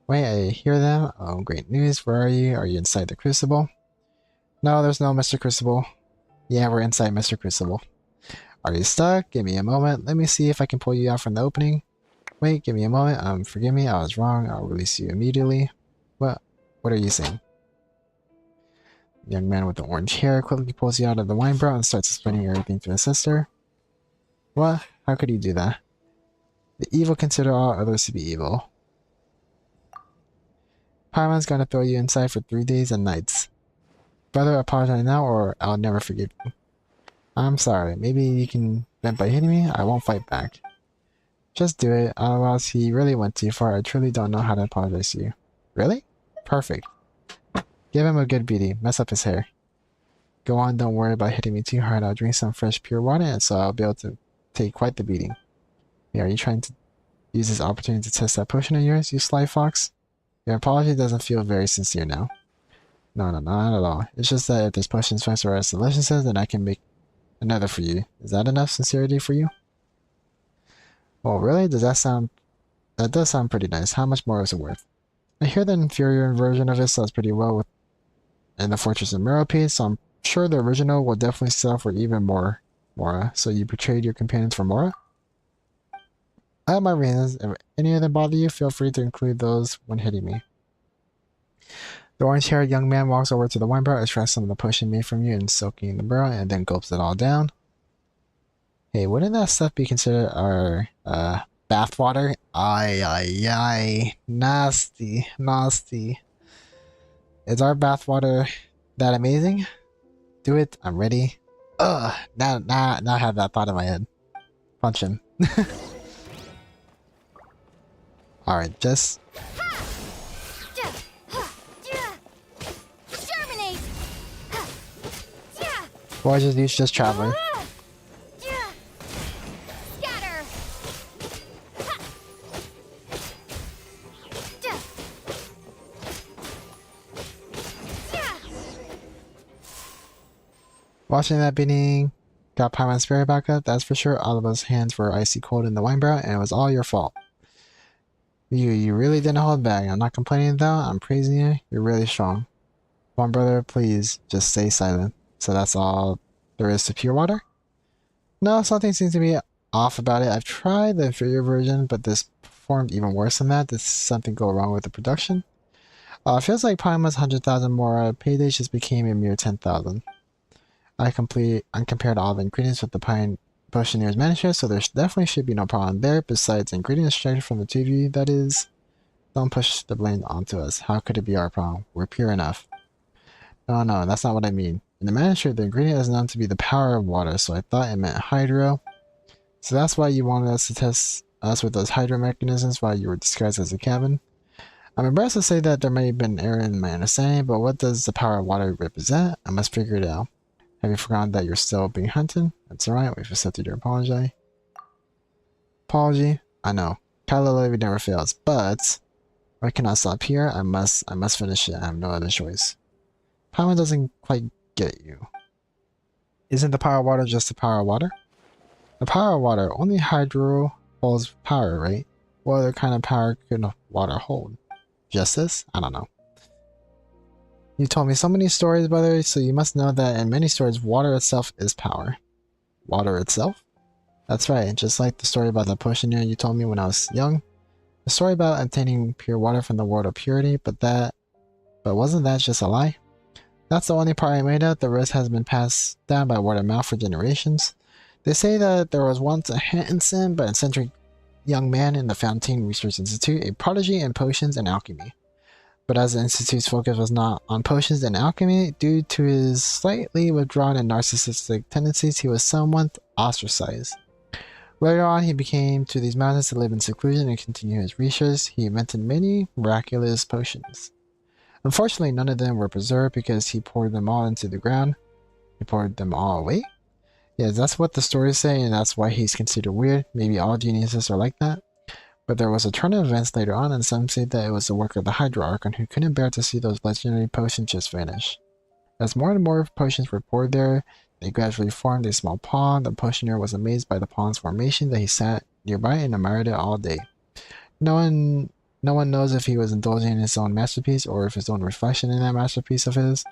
Wait, I hear them. Oh, great news. Where are you? Are you inside the Crucible? No, there's no Mr. Crucible. Yeah, we're inside Mr. Crucible. Are you stuck? Give me a moment. Let me see if I can pull you out from the opening. Wait, give me a moment. Forgive me. I was wrong. I'll release you immediately. What are you saying? The young man with the orange hair quickly pulls you out of the wine barrel and starts explaining everything to his sister. What? How could he do that? The evil consider all others to be evil. Paimon's gonna throw you inside for 3 days and nights. Brother, apologize now or I'll never forgive you. I'm sorry. Maybe you can vent by hitting me? I won't fight back. Just do it, otherwise he really went too far. I truly don't know how to apologize to you. Really? Perfect. Give him a good beating. Mess up his hair. Go on, don't worry about hitting me too hard. I'll drink some fresh pure water and so I'll be able to take quite the beating. Yeah, are you trying to use this opportunity to test that potion of yours, you sly fox? Your apology doesn't feel very sincere now. No, not at all. It's just that if this potion's fast or as delicious says, then I can make another for you. Is that enough sincerity for you? Well, really? That does sound pretty nice. How much more is it worth? I hear the inferior version of it sells pretty well in the Fortress of Meropide, so I'm sure the original will definitely sell for even more. Mora, so you betrayed your companions for Mora? I have my reasons. If any of them bother you, feel free to include those when hitting me. The orange-haired young man walks over to the wine barrel, extracts some of the potion made from you and soaking in the barrel, and then gulps it all down. Hey, wouldn't that stuff be considered our bath water? Ay, nasty, nasty. Is our bath water that amazing? Do it. I'm ready. Ugh. Now I have that thought in my head. Punch him. Alright, just... Germinate! Or just use just Traveler. Scatter! Watching that beating got Paimon's spirit back up, that's for sure. All of us hands were icy cold in the wine barrel, and it was all your fault. You really didn't hold back. I'm not complaining though, I'm praising you. You're really strong. Come on, brother, please, just stay silent. So that's all there is to pure water? No, something seems to be off about it. I've tried the inferior version, but this performed even worse than that. Did something go wrong with the production? It feels like Paimon's 100,000 more payday just became a mere 10,000. I compared all the ingredients with the Pine Potioneer's manuscript, so there definitely should be no problem there. Besides, ingredients extracted from the two of you, that is. Don't push the blame onto us. How could it be our problem? We're pure enough. No, that's not what I mean. In the manuscript, the ingredient is known to be the power of water, so I thought it meant hydro. So that's why you wanted us to test us with those hydro mechanisms while you were disguised as a cabin. I'm embarrassed to say that there may have been error in my understanding, but what does the power of water represent? I must figure it out. Have you forgotten that you're still being hunted? That's alright, we've accepted your apology. Apology? I know. Kylo Levy never fails, but I cannot stop here. I must finish it. I have no other choice. Paimon doesn't quite get you. Isn't the power of water just the power of water? The power of water, only hydro holds power, right? What other kind of power could water hold? Just this? I don't know. You told me so many stories, brother, so you must know that in many stories, water itself is power. Water itself? That's right, just like the story about the potioneer you told me when I was young. The story about obtaining pure water from the world of purity, but wasn't that just a lie? That's the only part I made up. The rest has been passed down by word of mouth for generations. They say that there was once a handsome but eccentric young man in the Fountain Research Institute, a prodigy in potions and alchemy. But as the Institute's focus was not on potions and alchemy, due to his slightly withdrawn and narcissistic tendencies, he was somewhat ostracized. Later on, he came to these mountains to live in seclusion and continue his research. He invented many miraculous potions. Unfortunately, none of them were preserved because he poured them all into the ground. He poured them all away? Yeah, that's what the stories say, and that's why he's considered weird. Maybe all geniuses are like that. But there was a turn of events later on, and some say that it was the work of the Hydra Archon who couldn't bear to see those legendary potions just vanish. As more and more potions were poured there, they gradually formed a small pond. The potioneer was amazed by the pond's formation that he sat nearby and admired it all day. No one knows if he was indulging in his own masterpiece or if his own reflection in that masterpiece of his.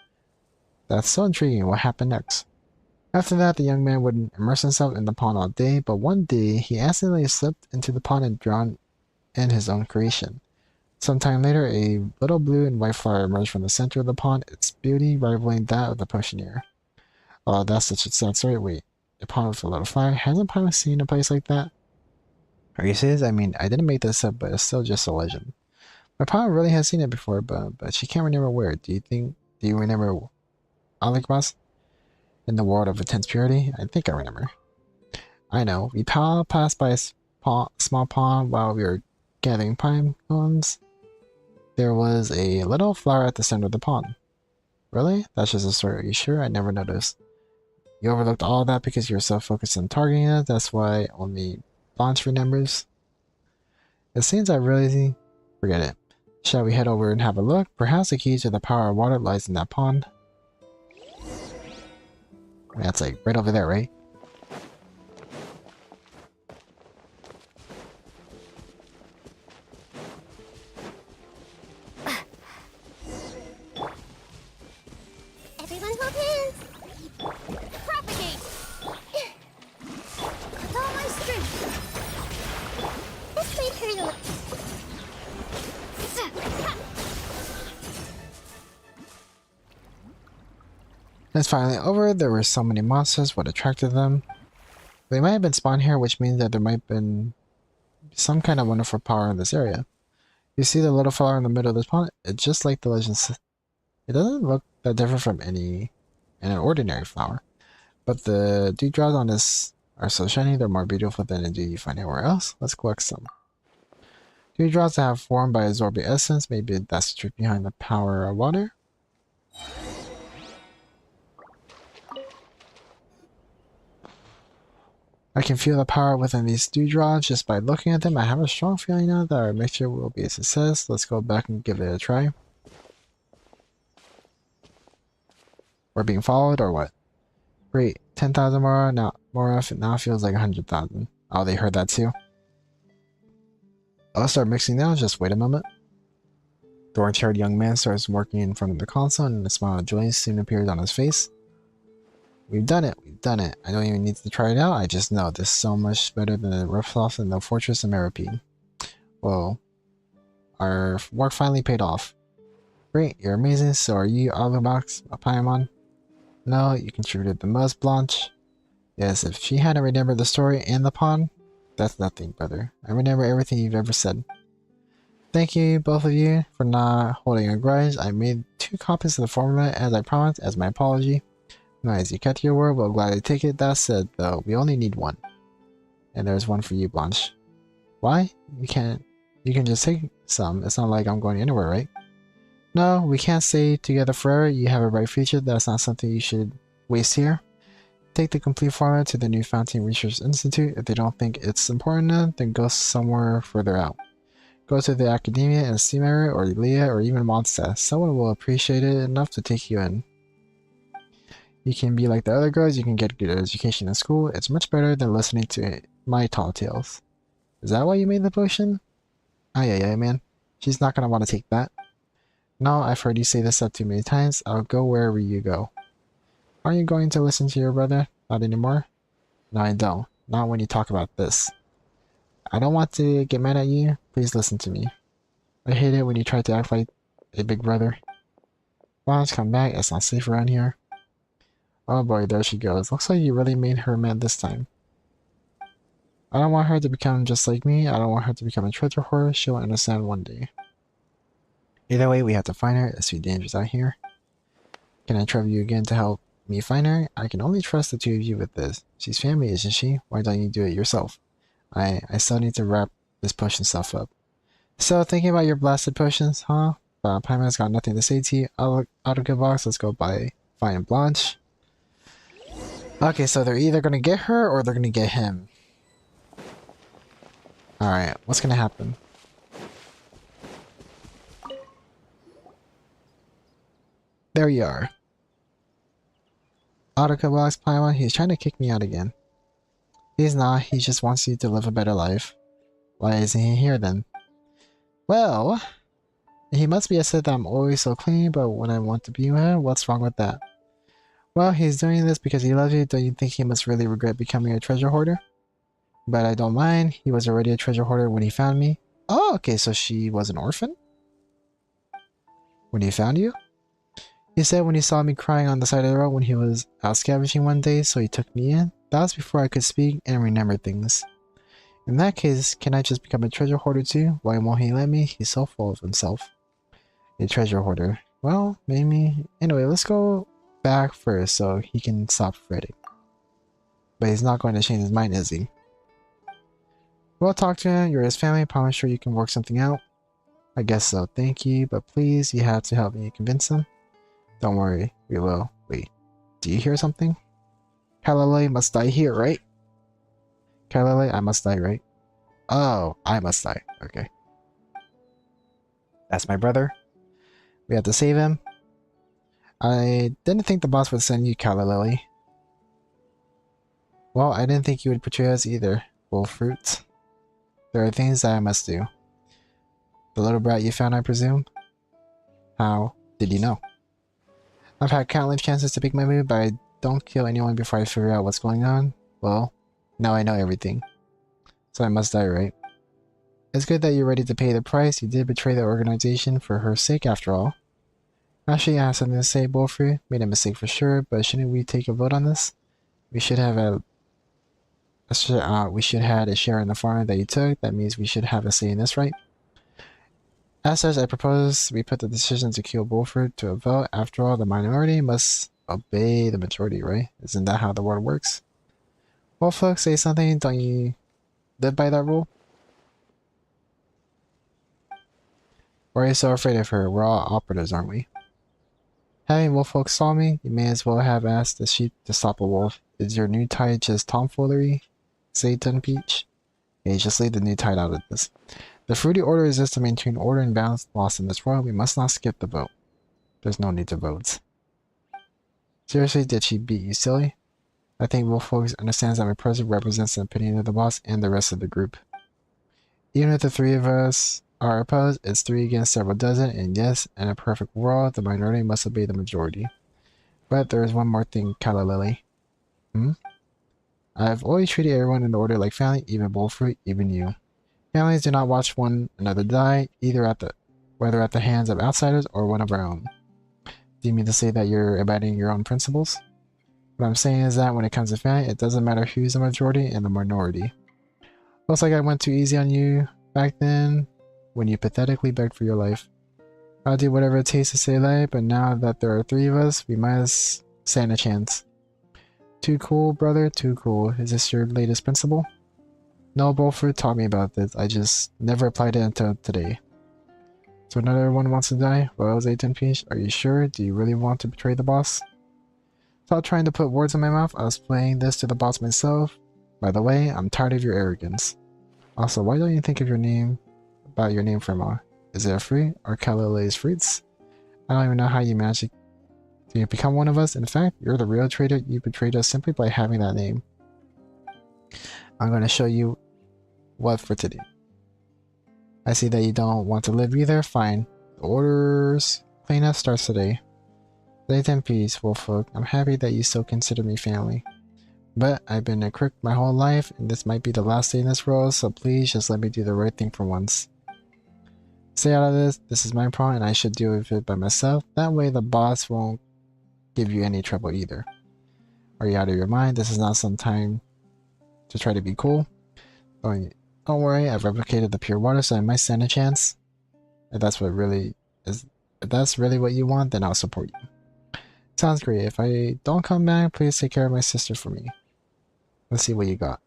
That's so intriguing. What happened next? After that, the young man would immerse himself in the pond all day, but one day he accidentally slipped into the pond and drowned in his own creation. Sometime later, a little blue and white flower emerged from the center of the pond, its beauty rivaling that of the potioneer. Oh, that's such a sad story. Wait, a pond with a little flower? Hasn't Paimon seen a place like that? Are you serious? I mean, I didn't make this up, but it's still just a legend. My Paimon really has seen it before, but she can't remember where. Do you remember Arukubox? In the world of intense purity? I think I remember. I know. We passed by a small pond while we were gathering pine cones. There was a little flower at the center of the pond. Really? That's just a story. Are you sure? I never noticed. You overlooked all that because you were so focused on targeting it. That's why only Blanche remembers. It seems I really forget it. Shall we head over and have a look? Perhaps the key to the power of water lies in that pond. That's like right over there, right? Everyone hold hands. Propagate. With all my strength. This might hurt a little. It's finally over. There were so many monsters. What attracted them? They might have been spawned here, which means that there might have been some kind of wonderful power in this area. You see the little flower in the middle of this pond? It's just like the legends. It doesn't look that different from an ordinary flower. But the dewdrops on this are so shiny, they're more beautiful than a dew you find anywhere else. Let's collect some. Dewdrops that have formed by absorbing essence. Maybe that's the trick behind the power of water. I can feel the power within these dewdrops just by looking at them. I have a strong feeling now that our mixture will be a success. Let's go back and give it a try. We're being followed or what? Great, 10,000 more. Now it feels like 100,000. Oh, they heard that too. I'll start mixing now. Just wait a moment. The orange-haired young man starts working in front of the console, and a smile of joy soon appears on his face. We've done it. We've done it. I don't even need to try it out. I just know this is so much better than the riffs in the Fortress of Meripede. Well, our work finally paid off. Great, you're amazing. So are you, Arukubox, a Paimon? No, you contributed the most, Blanche. Yes, if she hadn't remembered the story and the pond, that's nothing, brother. I remember everything you've ever said. Thank you, both of you, for not holding a grudge. I made 2 copies of the formula as I promised, as my apology. Nice, you kept your word. We'll gladly take it. That said, though, we only need 1. And there's 1 for you, Blanche. Why? You can just take some. It's not like I'm going anywhere, right? No, we can't stay together forever. You have a bright future. That's not something you should waste here. Take the complete formula to the New Fountain Research Institute. If they don't think it's important enough, then go somewhere further out. Go to the Academia in Steamer or Leah or even Mondstadt. Someone will appreciate it enough to take you in. You can be like the other girls. You can get a good education in school. It's much better than listening to my tall tales. Is that why you made the potion? Yeah, man. She's not gonna want to take that. No, I've heard you say this up too many times. I'll go wherever you go. Are you going to listen to your brother? Not anymore? No, I don't. Not when you talk about this. I don't want to get mad at you. Please listen to me. I hate it when you try to act like a big brother. Blanche, come back. It's not safe around here. Oh boy, there she goes. Looks like you really made her mad this time. I don't want her to become just like me. I don't want her to become a treasure hoarder. She'll understand one day. Either way, we have to find her. It's too dangerous out here. Can I trouble you again to help me find her? I can only trust the 2 of you with this. She's family, isn't she? Why don't you do it yourself? I still need to wrap this potion stuff up. So, thinking about your blasted potions, huh? Paimon's got nothing to say to you. Arukubox, let's go find Blanche. Okay, so they're either gonna get her or they're gonna get him. Alright, what's gonna happen? There you are. Arukubox, Paimon, he's trying to kick me out again. He's not, he just wants you to live a better life. Why isn't he here then? Well, he must be upset that I'm always so clean, but when I want to be with him, what's wrong with that? Well, he's doing this because he loves you. Don't you think he must really regret becoming a treasure hoarder? But I don't mind. He was already a treasure hoarder when he found me. Oh, okay, so she was an orphan? When he found you? He said when he saw me crying on the side of the road when he was out scavenging one day, so he took me in. That was before I could speak and remember things. In that case, can I just become a treasure hoarder too? Why won't he let me? He's so full of himself. A treasure hoarder. Well, maybe. Anyway, let's go back first so he can stop fretting. But he's not going to change his mind, is he? We'll talk to him. You're his family. I'm sure you can work something out. I guess so. Thank you. But please, you have to help me convince him. Don't worry. We will. Wait. Do you hear something? Kalele must die here, right? Kalele, I must die, right? Oh, I must die. Okay. That's my brother. We have to save him. I didn't think the boss would send you, Kalele. Well, I didn't think you would betray us either. Full fruit. There are things that I must do. The little brat you found, I presume? How did you know? I've had countless chances to pick my move, but I don't kill anyone before I figure out what's going on. Well, now I know everything. So I must die, right? It's good that you're ready to pay the price. You did betray the organization for her sake, after all. Actually, I have something to say, Bullfrey. Made a mistake for sure, but shouldn't we take a vote on this? We should have we should have a share in the farm that you took. That means we should have a say in this, right? As such, I propose we put the decision to kill Bullfrey to a vote. After all, the minority must obey the majority, right? Isn't that how the world works? Well, folks, say something. Don't you live by that rule? Why are you so afraid of her? We're all operatives, aren't we? Having wolf folks saw me, you may as well have asked the sheep to stop a wolf. Is your new tide just tomfoolery? Satan Peach? Okay, just leave the new tide out of this. The fruity order is just to maintain order and balance lost in this world. We must not skip the vote. There's no need to vote. Seriously, did she beat you, silly? I think wolf folks understands that my presence represents the opinion of the boss and the rest of the group. Even if the three of us are opposed, it's 3 against several dozen, and yes, in a perfect world, the minority must obey the majority. But there is one more thing, Calla Lily. I've always treated everyone in the order like family, even Bullfruit, even you. Families do not watch one another die, whether at the hands of outsiders or one of our own. Do you mean to say that you're abandoning your own principles? What I'm saying is that when it comes to family, it doesn't matter who's the majority and the minority. Looks like I went too easy on you back then, when you pathetically begged for your life. I'll do whatever it takes to stay alive, but now that there are 3 of us, we might stand a chance. Too cool, brother, too cool. Is this your latest principle? No, Bullfruit taught me about this. I just never applied it until today. So another one wants to die? Well, Zayton Peach, are you sure? Do you really want to betray the boss? Stop trying to put words in my mouth. I was playing this to the boss myself. By the way, I'm tired of your arrogance. Also, why don't you think of your name about your name from is it a fruit or Callale's fruits? I don't even know how you managed to become one of us. In fact, you're the real traitor. You betrayed us simply by having that name. I'm going to show you what for today. I see that you don't want to live either. Fine. The order's cleanup starts today. Live in peace, Wolffolk. I'm happy that you still consider me family. But I've been a crook my whole life, and this might be the last day in this world, so please just let me do the right thing for once. Stay out of this. This is my problem, and I should deal with it by myself. That way the boss won't give you any trouble either. Are you out of your mind? This is not some time to try to be cool. Don't worry, I've replicated the pure water, so I might stand a chance. If that's what really is, if that's really what you want, then I'll support you. Sounds great. If I don't come back, please take care of my sister for me. Let's see what you got.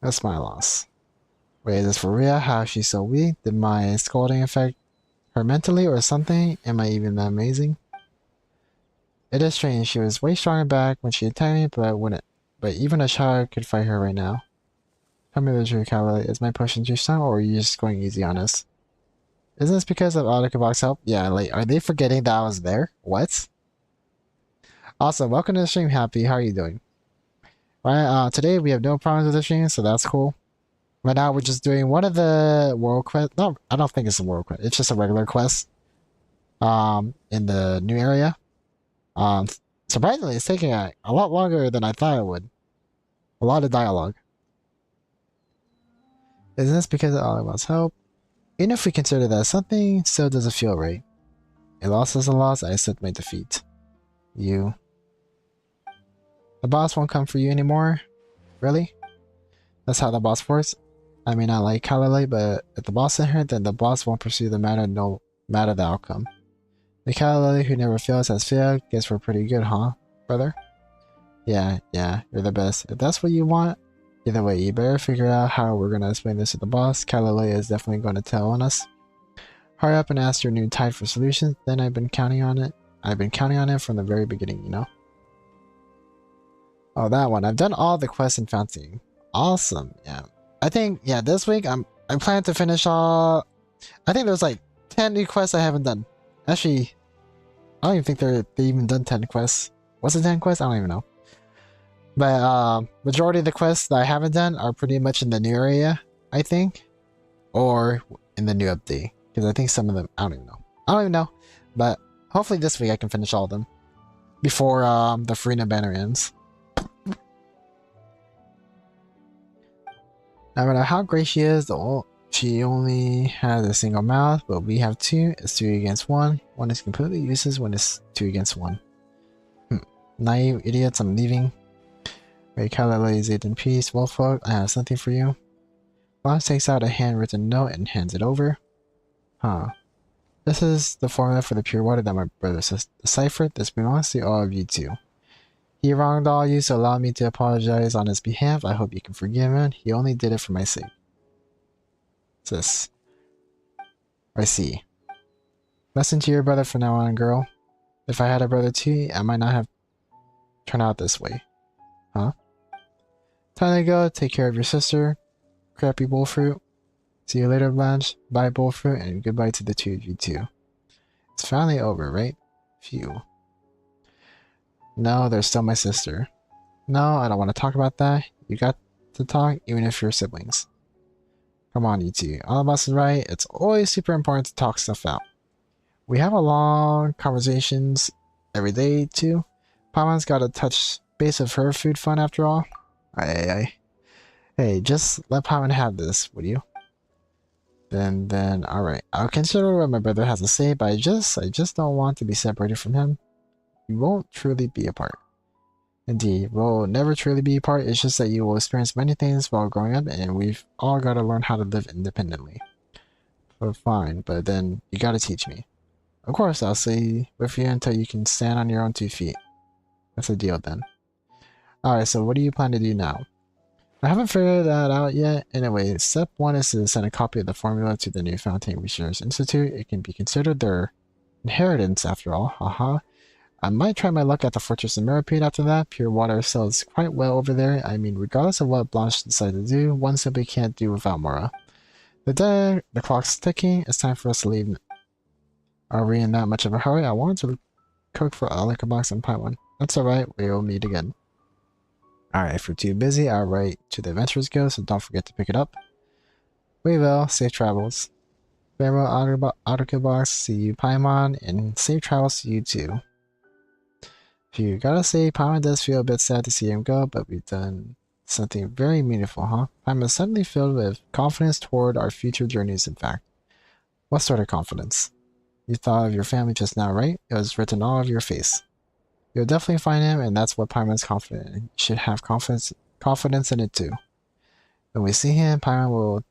That's my loss. Wait, is this for real? How is she so weak? Did my scolding affect her mentally or something? Am I even that amazing? It is strange. She was way stronger back when she attacked me, but even a child could fight her right now. Tell me the truth, Kala. Is my pushing too strong, or are you just going easy on us? Isn't this because of Arukubox help? Yeah, like, are they forgetting that I was there? What? Awesome. Welcome to the stream, Happy. How are you doing? Right, today we have no problems with the stream, so that's cool. Right now we're just doing one of the world quests. No, I don't think it's a world quest. It's just a regular quest. In the new area. Surprisingly, it's taking a lot longer than I thought it would. A lot of dialogue. Is this because all of us help? Even if we consider that something, still doesn't feel right. A loss is a loss. I accept my defeat. You. The boss won't come for you anymore? Really? That's how the boss works? I may not like Kalale, but if the boss is here, then the boss won't pursue the matter no matter the outcome. The Kalale who never fails has failed. Guess we're pretty good, huh, brother? Yeah, you're the best. If that's what you want, either way, you better figure out how we're gonna explain this to the boss. Kalale is definitely going to tell on us. Hurry up and ask your new tide for solutions. Then I've been counting on it. I've been counting on it from the very beginning, you know? Oh, that one. I've done all the quests in Fancy. Awesome. Yeah. I think, yeah, this week I plan to finish all I think there's like 10 new quests I haven't done. Actually, I don't even think they even done 10 quests. Was it 10 quests? I don't even know. But majority of the quests that I haven't done are pretty much in the new area, I think. Or in the new update. Because I think some of them, I don't even know. I don't even know. But hopefully this week I can finish all of them. Before the Farina banner ends. No matter how great she is, she only has a single mouth, but we have two. It's 2 against 1. One is completely useless when it's 2 against 1. Naive idiots, I'm leaving. Ray Kala lays it in peace. Wolffolk, I have something for you. Boss takes out a handwritten note and hands it over. Huh. This is the formula for the pure water that my brother says deciphered. This belongs to all of you too. He wronged all you, so allow me to apologize on his behalf. I hope you can forgive him. He only did it for my sake. What's this? I see. Listen to your brother from now on, girl. If I had a brother too, I might not have turned out this way. Huh? Time to go. Take care of your sister. Crappy bullfruit. See you later, Blanche. Bye, bullfruit, and goodbye to the two of you too. It's finally over, right? Phew. No, there's still my sister. No, I don't want to talk about that. You got to talk, even if you're siblings. Come on, you two. All of us is right. It's always super important to talk stuff out. We have a long conversations every day, too. Paimon's got to touch base of her food fun after all. Hey, just let Paimon have this, would you? Then, alright. I'll consider what my brother has to say, but I just don't want to be separated from him. We won't truly be apart. Indeed, we'll never truly be apart. It's just that you will experience many things while growing up, and we've all got to learn how to live independently. But fine, but then you gotta teach me. Of course, I'll stay with you until you can stand on your own 2 feet. That's a deal then. Alright, so what do you plan to do now? I haven't figured that out yet. Anyway, step 1 is to send a copy of the formula to the New Fountain Research Institute. It can be considered their inheritance after all. Haha. I might try my luck at the Fortress of Meripede after that. Pure water sells quite well over there. I mean, regardless of what Blanche decides to do, one simply can't do without Mora. The clock's ticking. It's time for us to leave. Are we in that much of a hurry? I wanted to cook for Arukubox and Paimon. That's alright, we'll meet again. Alright, if you're too busy, I'll write to the Adventurers Guild, so don't forget to pick it up. We will. Safe travels. Farewell, Arukubox. See you, Paimon, and safe travels to you too. You gotta say, Paimon does feel a bit sad to see him go, but we've done something very meaningful, huh? I'm suddenly filled with confidence toward our future journeys, in fact. What sort of confidence? You thought of your family just now, right? It was written all over your face. You'll definitely find him, and that's what Paimon's confident in. You should have confidence in it too. When we see him, Paimon will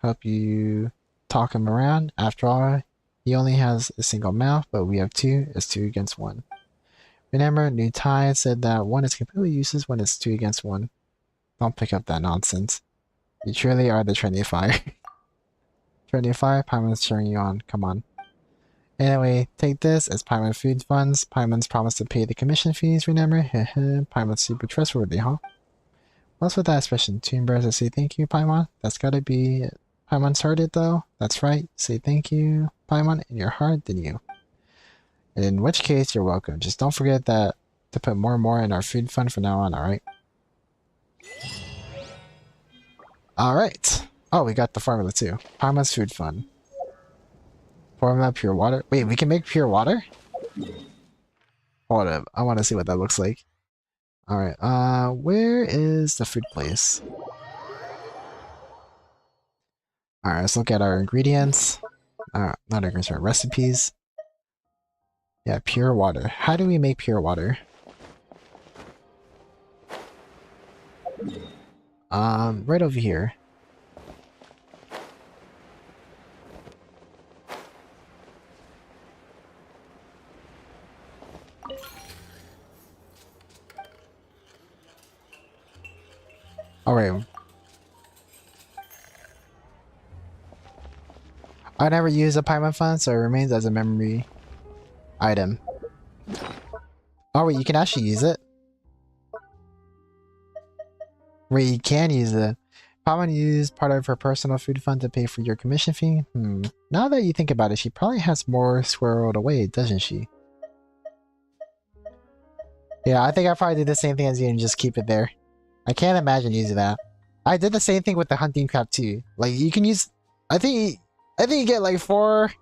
help you talk him around. After all, he only has a single mouth, but we have 2. It's 2 against 1. Remember, New Tide said that 1 is completely useless when it's 2 against 1. Don't pick up that nonsense. You truly are the Trinity Fire. Trinity Fire, Paimon's cheering you on. Come on. Anyway, take this as Paimon food funds. Paimon's promised to pay the commission fees, remember? Paimon's super trustworthy, huh? What's with that expression? 2 birds to say thank you, Paimon? That's gotta be Paimon's hearted, though. That's right. Say thank you, Paimon, in your heart, didn't you? In which case, you're welcome. Just don't forget that to put more and more in our food fund from now on, alright? Alright. Oh, we got the formula too. Paimon's food fund. Formula pure water. Wait, we can make pure water? Hold up. I want to see what that looks like. Alright, where is the food place? Alright, let's look at our ingredients. Not ingredients, our recipes. Yeah, pure water. How do we make pure water? Right over here. Alright. I never use a Paimon fund, so it remains as a memory item. Oh wait, you can actually use it? Wait, you can use it. Paimon used part of her personal food fund to pay for your commission fee? Now that you think about it, she probably has more squirreled away, doesn't she? Yeah, I think I probably did the same thing as you and just keep it there. I can't imagine using that. I did the same thing with the hunting crab too. Like, you can use... I think you get like four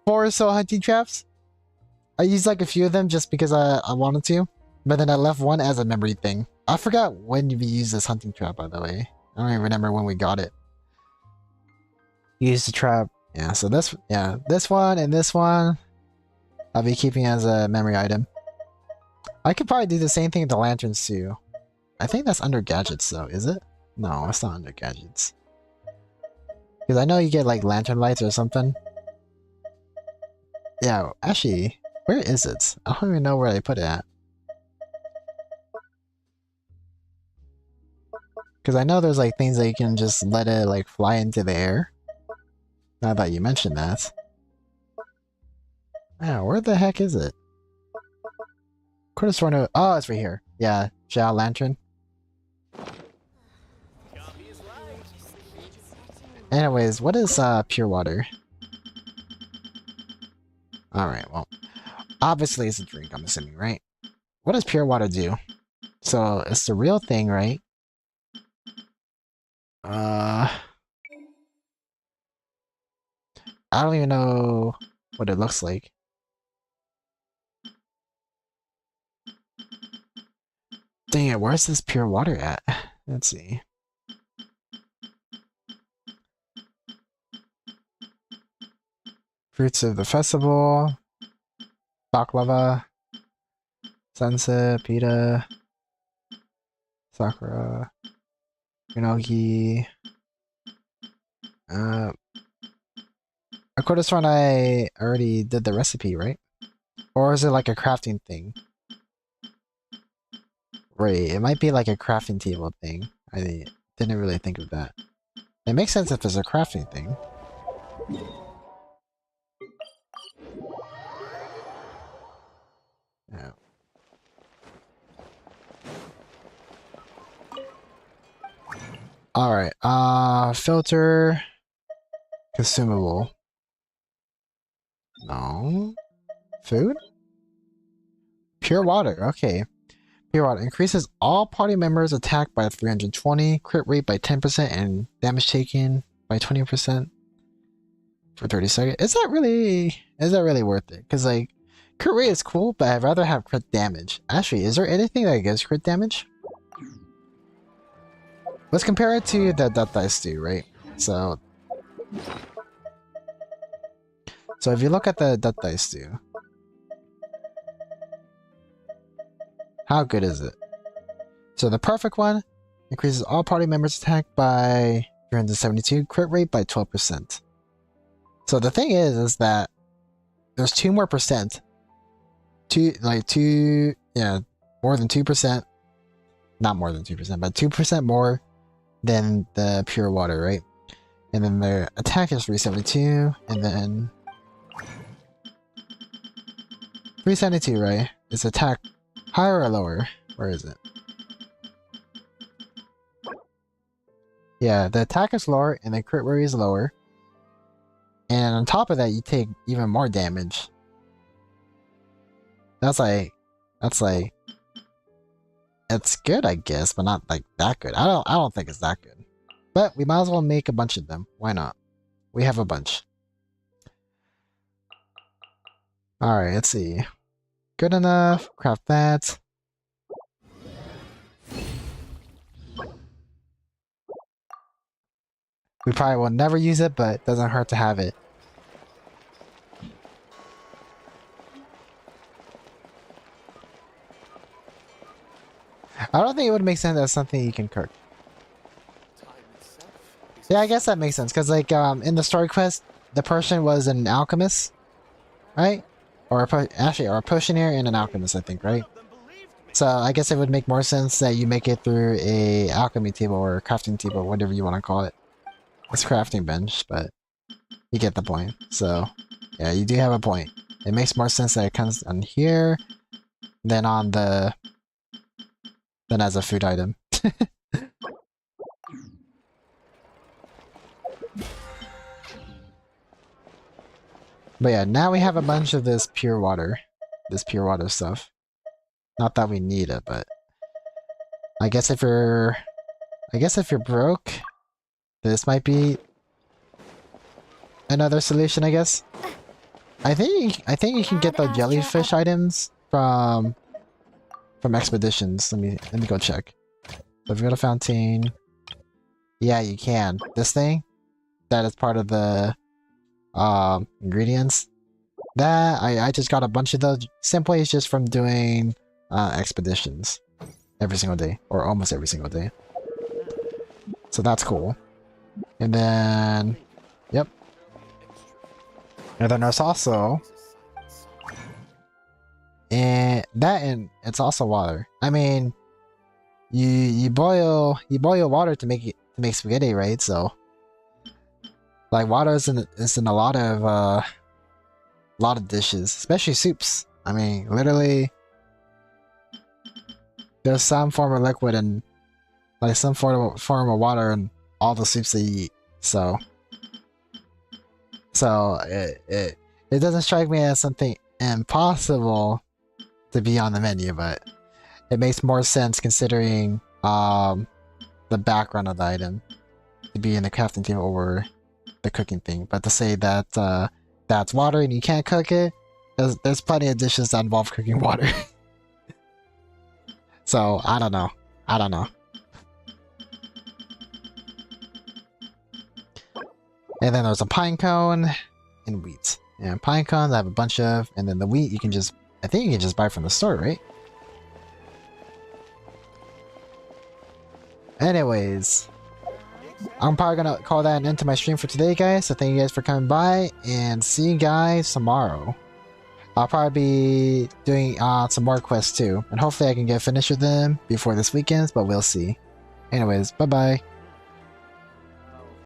or so hunting traps. I used like a few of them just because I wanted to. But then I left one as a memory thing. I forgot when we used this hunting trap, by the way. I don't even remember when we got it. Use the trap. Yeah, so this one and this one I'll be keeping as a memory item. I could probably do the same thing with the lanterns too. I think that's under gadgets though, is it? No, it's not under gadgets. Because I know you get like lantern lights or something. Yeah, actually, where is it? I don't even know where I put it at. Because I know there's like things that you can just let it like fly into the air. Now that you mentioned that. Yeah, where the heck is it? Could have sworn it. Oh, it's right here. Yeah, Zhao Lantern. Anyways, what is pure water? Alright, well. Obviously it's a drink, I'm assuming, right? What does pure water do? So, it's the real thing, right? I don't even know what it looks like. Dang it, where's this pure water at? Let's see. Fruits of the festival. Baklava. Sunset, pita. Sakura. Unogi. I could have sworn I already did the recipe, right? Or is it like a crafting thing? Right, it might be like a crafting table thing. I didn't really think of that. It makes sense if it's a crafting thing. Yeah. Alright, filter... Consumable. No. Food? Pure water, okay. Pure water increases all party members' attack by 320, crit rate by 10%, and damage taken by 20% for 30 seconds. Is that really worth it? Because like, crit rate is cool, but I'd rather have crit damage. Actually, is there anything that gives crit damage? Let's compare it to the Death Dice do, right? So if you look at the Death Dice do, how good is it? So the perfect one increases all party members' attack by 372, crit rate by 12%. So the thing is that there's 2 more percent. More than 2%. Not more than 2%, but 2% more than the pure water, right? And then their attack is 372, and then 372, right? Is attack higher or lower? Where is it? Yeah, the attack is lower and the crit rate is lower. And on top of that, you take even more damage. That's like it's good, I guess, but not like that good. I don't think it's that good. But we might as well make a bunch of them. Why not? We have a bunch. Alright, let's see. Good enough. Craft that. We probably will never use it, but it doesn't hurt to have it. I don't think it would make sense as something you can cook. Yeah, I guess that makes sense, because like in the story quest, the person was an alchemist, right? Or a potioneer and an alchemist, I think, right? So I guess it would make more sense that you make it through a alchemy table or a crafting table, whatever you want to call it. It's crafting bench, but you get the point. So yeah, you do have a point. It makes more sense that it comes on here than on than as a food item. But yeah, now we have a bunch of this pure water. This pure water stuff. Not that we need it, but I guess if you're broke, this might be another solution, I guess. I think you can get the jellyfish items from expeditions. Let me go check. So if you go to Fountain, yeah, you can. This thing that is part of the ingredients. That I just got a bunch of those simply just from doing expeditions every single day, or almost every single day. So that's cool. And then, yep. And then there's also, and it's also water. I mean, you boil water to make spaghetti, right? So, like, water is in a lot of dishes, especially soups. I mean, literally, there's some form of liquid and like some form of water in all the soups that you eat. So it doesn't strike me as something impossible to be on the menu, but it makes more sense considering the background of the item to be in the crafting table over the cooking thing. But to say that that's water and you can't cook it, there's plenty of dishes that involve cooking water. So I don't know. And then there's a pine cone and wheat. And pine cones I have a bunch of, and then the wheat I think you can just buy from the store, right? Anyways, I'm probably gonna call that an end to my stream for today, guys. So thank you guys for coming by, and see you guys tomorrow. I'll probably be doing some more quests too, and hopefully I can get finished with them before this weekend, but we'll see. Anyways, bye bye.